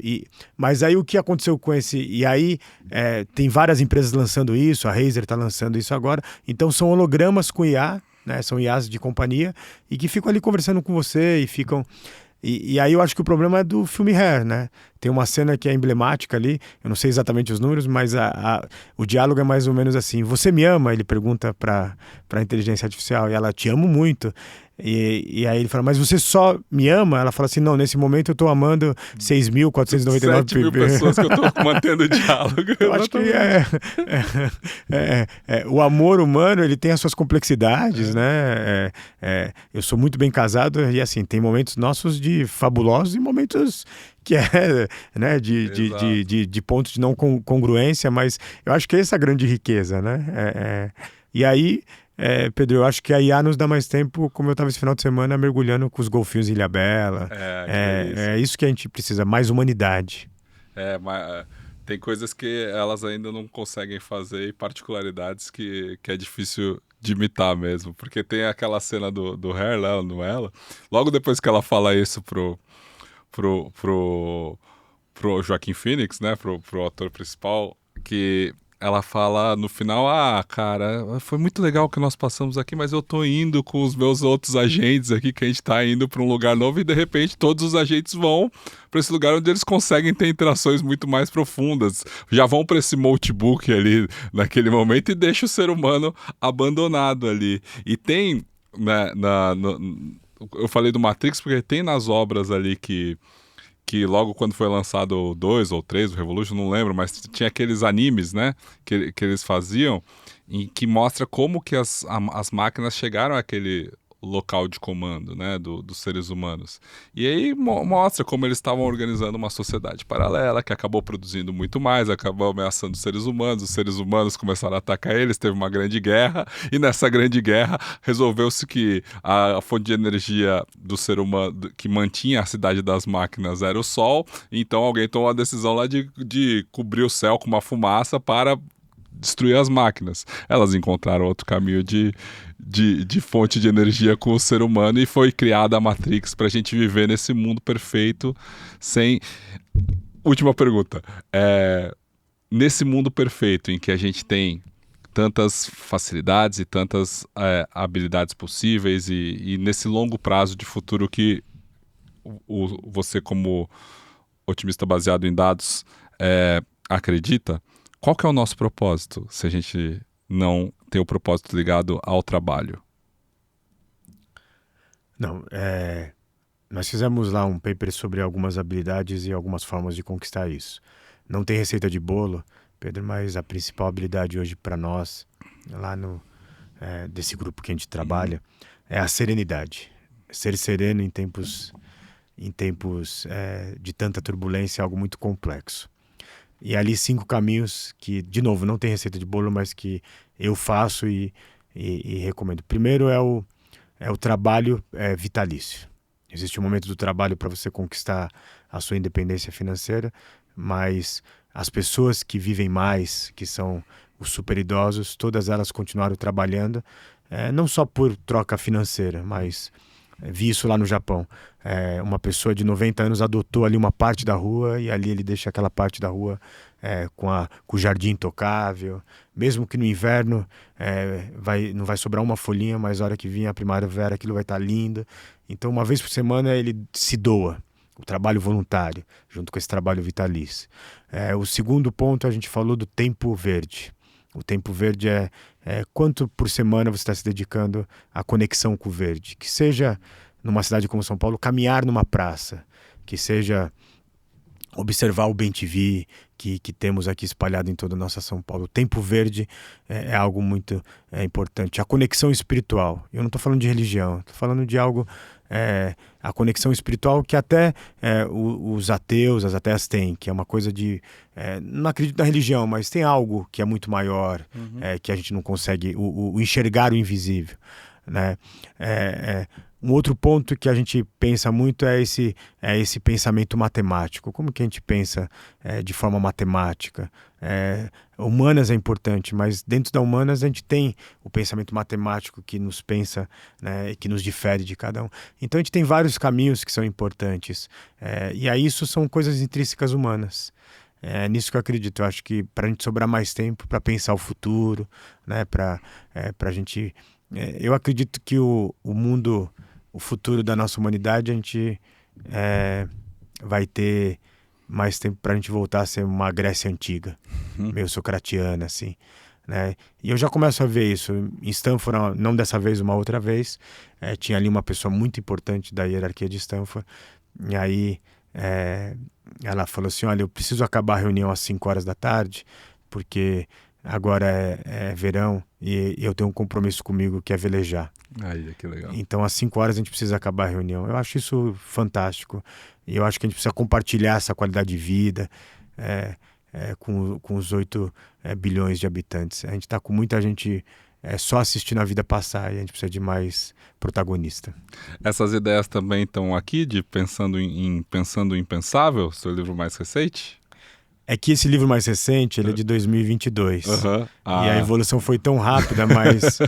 Mas aí o que aconteceu com esse... E aí tem várias empresas lançando isso, a Razer está lançando isso agora, então são hologramas com IA, né, são IAs de companhia e que ficam ali conversando com você e ficam... E aí eu acho que o problema é do filme Hair, né? Tem uma cena que é emblemática ali, eu não sei exatamente os números, mas o diálogo é mais ou menos assim. Você me ama? Ele pergunta para a inteligência artificial e ela, te amo muito. E aí ele fala, mas você só me ama? Ela fala assim, não, nesse momento eu tô amando 6.499... 7.000 pessoas que eu tô mantendo o diálogo. Eu acho que o amor humano, ele tem as suas complexidades, né? Eu sou muito bem casado e assim, tem momentos nossos de fabulosos e momentos que né, de pontos de não congruência, mas eu acho que essa é a grande riqueza, né? E aí... Pedro, eu acho que a IA nos dá mais tempo, como eu estava esse final de semana, mergulhando com os golfinhos em Ilhabela. É isso que a gente precisa, mais humanidade. Mas tem coisas que elas ainda não conseguem fazer e particularidades que é difícil de imitar mesmo. Porque tem aquela cena do Hair, não ela? Logo depois que ela fala isso pro Joaquin Phoenix, né? Pro ator principal, que... Ela fala no final, cara, foi muito legal o que nós passamos aqui, mas eu tô indo com os meus outros agentes aqui, que a gente tá indo para um lugar novo e de repente todos os agentes vão para esse lugar onde eles conseguem ter interações muito mais profundas. Já vão para esse notebook ali naquele momento e deixa o ser humano abandonado ali. E tem, né, eu falei do Matrix porque tem nas obras ali que logo quando foi lançado o 2 ou 3, o Revolution, não lembro, mas tinha aqueles animes, né, que eles faziam, em que mostra como que as máquinas chegaram àquele local de comando, né, dos seres humanos. E aí mostra como eles estavam organizando uma sociedade paralela, que acabou produzindo muito mais, acabou ameaçando os seres humanos começaram a atacar eles, teve uma grande guerra, e nessa grande guerra resolveu-se que a fonte de energia do ser humano, que mantinha a cidade das máquinas, era o sol, então alguém tomou a decisão lá de cobrir o céu com uma fumaça para destruir as máquinas. Elas encontraram outro caminho de fonte de energia com o ser humano e foi criada a Matrix para a gente viver nesse mundo perfeito sem... Última pergunta. Nesse mundo perfeito em que a gente tem tantas facilidades e tantas habilidades possíveis e nesse longo prazo de futuro que você, como otimista baseado em dados, acredita, qual que é o nosso propósito se a gente não tem o propósito ligado ao trabalho? Não, nós fizemos lá um paper sobre algumas habilidades e algumas formas de conquistar isso. Não tem receita de bolo, Pedro, mas a principal habilidade hoje para nós, lá desse grupo que a gente trabalha, é a serenidade. Ser sereno em tempos de tanta turbulência é algo muito complexo. E ali 5 caminhos que, de novo, não tem receita de bolo, mas que eu faço e recomendo. Primeiro é o trabalho vitalício. Existe um momento do trabalho para você conquistar a sua independência financeira, mas as pessoas que vivem mais, que são os super idosos, todas elas continuaram trabalhando, não só por troca financeira, mas vi isso lá no Japão. Uma pessoa de 90 anos adotou ali uma parte da rua e ali ele deixa aquela parte da rua com o jardim intocável. Mesmo que no inverno não vai sobrar uma folhinha, mas a hora que vir a primavera aquilo vai estar lindo. Então, uma vez por semana ele se doa. O trabalho voluntário, junto com esse trabalho vitalício. O segundo ponto, a gente falou do tempo verde. O tempo verde é quanto por semana você está se dedicando à conexão com o verde. Que seja, numa cidade como São Paulo, caminhar numa praça. Que seja observar o bem-te-vi que temos aqui espalhado em toda a nossa São Paulo. O tempo verde é algo muito importante. A conexão espiritual. Eu não estou falando de religião, estou falando de algo... a conexão espiritual que até os ateus, as ateias têm, que é uma coisa de... não acredito na religião, mas tem algo que é muito maior, que a gente não consegue o enxergar o invisível, né? Um outro ponto que a gente pensa muito é esse pensamento matemático. Como que a gente pensa de forma matemática? Humanas é importante, mas dentro da humanas a gente tem o pensamento matemático que nos pensa, né, que nos difere de cada um. Então a gente tem vários caminhos que são importantes. E aí isso são coisas intrínsecas humanas. É nisso que eu acredito. Eu acho que para a gente sobrar mais tempo para pensar o futuro, né, para a gente... eu acredito que o mundo... o futuro da nossa humanidade, a gente vai ter mais tempo para a gente voltar a ser uma Grécia antiga, meio socratiana, assim, né? E eu já começo a ver isso. Em Stanford, não dessa vez, uma outra vez, tinha ali uma pessoa muito importante da hierarquia de Stanford, e aí ela falou assim, olha, eu preciso acabar a reunião às 5 horas da tarde, porque agora é verão e eu tenho um compromisso comigo que é velejar. Aí, que legal. Então, às 5 horas a gente precisa acabar a reunião. Eu acho isso fantástico. E eu acho que a gente precisa compartilhar essa qualidade de vida com os 8 bilhões de habitantes. A gente está com muita gente só assistindo a vida passar e a gente precisa de mais protagonista. Essas ideias também estão aqui, de Pensando em Impensável, seu livro mais recente? É que esse livro mais recente, ele é de 2022. Uhum. E a evolução foi tão rápida, mas...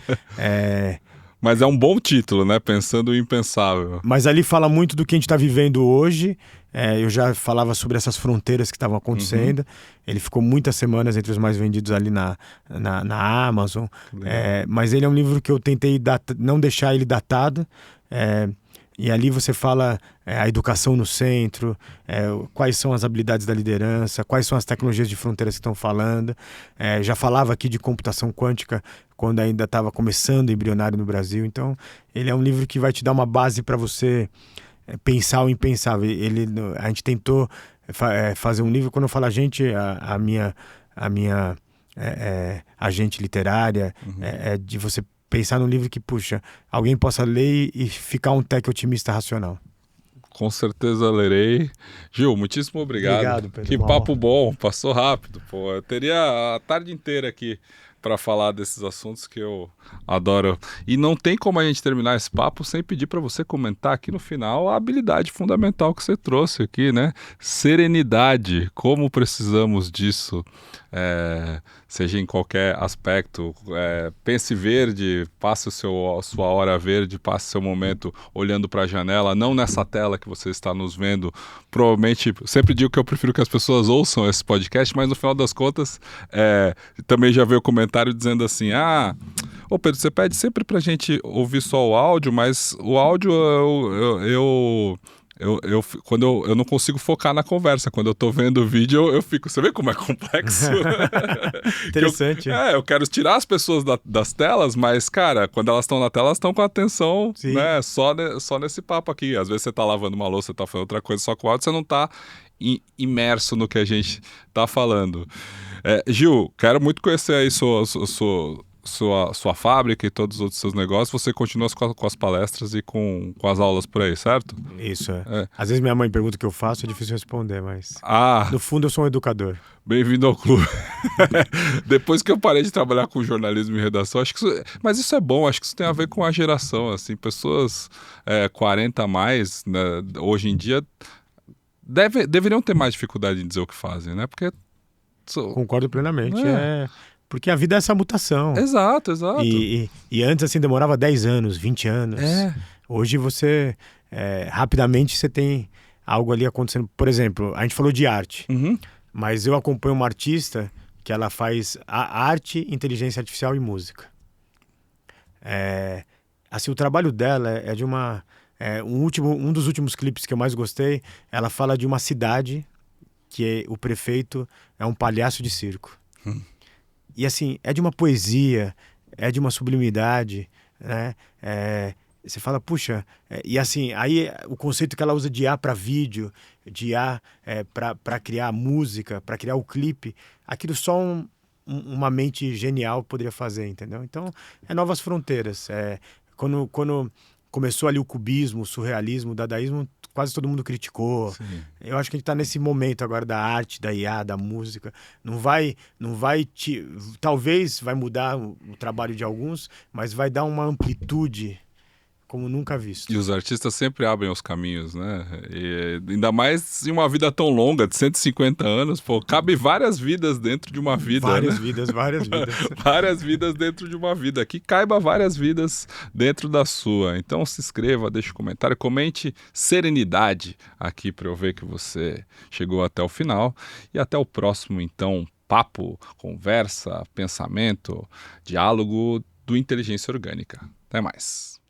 Mas é um bom título, né? Pensando o Impensável. Mas ali fala muito do que a gente está vivendo hoje. Eu já falava sobre essas fronteiras que estavam acontecendo. Ele ficou muitas semanas entre os mais vendidos ali na Amazon. Mas ele é um livro que eu tentei não deixar ele datado. E ali você fala a educação no centro, quais são as habilidades da liderança, quais são as tecnologias de fronteiras que estão falando. Já falava aqui de computação quântica quando ainda estava começando embrionário no Brasil. Então, ele é um livro que vai te dar uma base para você pensar o impensável. A gente tentou fazer um livro, quando eu falo a gente, a minha agente literária, de você pensar num livro que, puxa, alguém possa ler e ficar um tech otimista racional. Com certeza lerei. Gil, muitíssimo obrigado. Obrigado, Pedro. Que papo bom, passou rápido, pô. Eu teria a tarde inteira aqui para falar desses assuntos que eu adoro. E não tem como a gente terminar esse papo sem pedir para você comentar aqui no final a habilidade fundamental que você trouxe aqui, né? Serenidade, como precisamos disso, seja em qualquer aspecto. Pense verde, passe sua hora verde, passe seu momento olhando para a janela, não nessa tela que você está nos vendo. Provavelmente, sempre digo que eu prefiro que as pessoas ouçam esse podcast, mas no final das contas, também já veio o comentário dizendo assim, ô Pedro, você pede sempre pra gente ouvir só o áudio, mas o áudio quando eu não consigo focar na conversa. Quando eu tô vendo o vídeo, eu fico... Você vê como é complexo? Interessante. Eu quero tirar as pessoas das telas, mas, cara, quando elas estão na tela, elas estão com atenção, né, só nesse papo aqui. Às vezes você tá lavando uma louça, você tá fazendo outra coisa só com o áudio, você não tá imerso no que a gente tá falando. Gil, quero muito conhecer aí sua fábrica e todos os outros seus negócios, você continua com as palestras e com as aulas por aí, certo? Isso, Às vezes minha mãe pergunta o que eu faço, é difícil responder, mas Ah, no fundo eu sou um educador. bem-vindo ao clube. Depois que eu parei de trabalhar com jornalismo e redação, acho que mas isso é bom, acho que isso tem a ver com a geração, assim, pessoas 40 a mais, né, hoje em dia deveriam ter mais dificuldade em dizer o que fazem, né? Porque Concordo plenamente, porque a vida é essa mutação. Exato, exato. E antes, assim, demorava 10 anos, 20 anos. Hoje você, rapidamente, você tem algo ali acontecendo. Por exemplo, a gente falou de arte, mas eu acompanho uma artista que ela faz a arte, inteligência artificial e música. Assim, o trabalho dela é de uma... um dos últimos clipes que eu mais gostei, ela fala de uma cidade que o prefeito é um palhaço de circo. E assim, é de uma poesia, é de uma sublimidade, né? Você fala, puxa... e assim, aí o conceito que ela usa de IA para vídeo, de IA para criar música, para criar o clipe, aquilo só uma mente genial poderia fazer, entendeu? Então, novas fronteiras. Quando começou ali o cubismo, o surrealismo, o dadaísmo, quase todo mundo criticou. Sim. Eu acho que a gente está nesse momento agora da arte, da IA, da música. Não vai talvez vai mudar o trabalho de alguns, mas vai dar uma amplitude como nunca visto. E os artistas sempre abrem os caminhos, né? E ainda mais em uma vida tão longa, de 150 anos, pô, cabe várias vidas dentro de uma vida, Várias né? vidas. Várias vidas dentro de uma vida. Que caiba várias vidas dentro da sua. Então se inscreva, deixe um comentário, comente serenidade aqui para eu ver que você chegou até o final. E até o próximo, então, papo, conversa, pensamento, diálogo do Inteligência Orgânica. Até mais.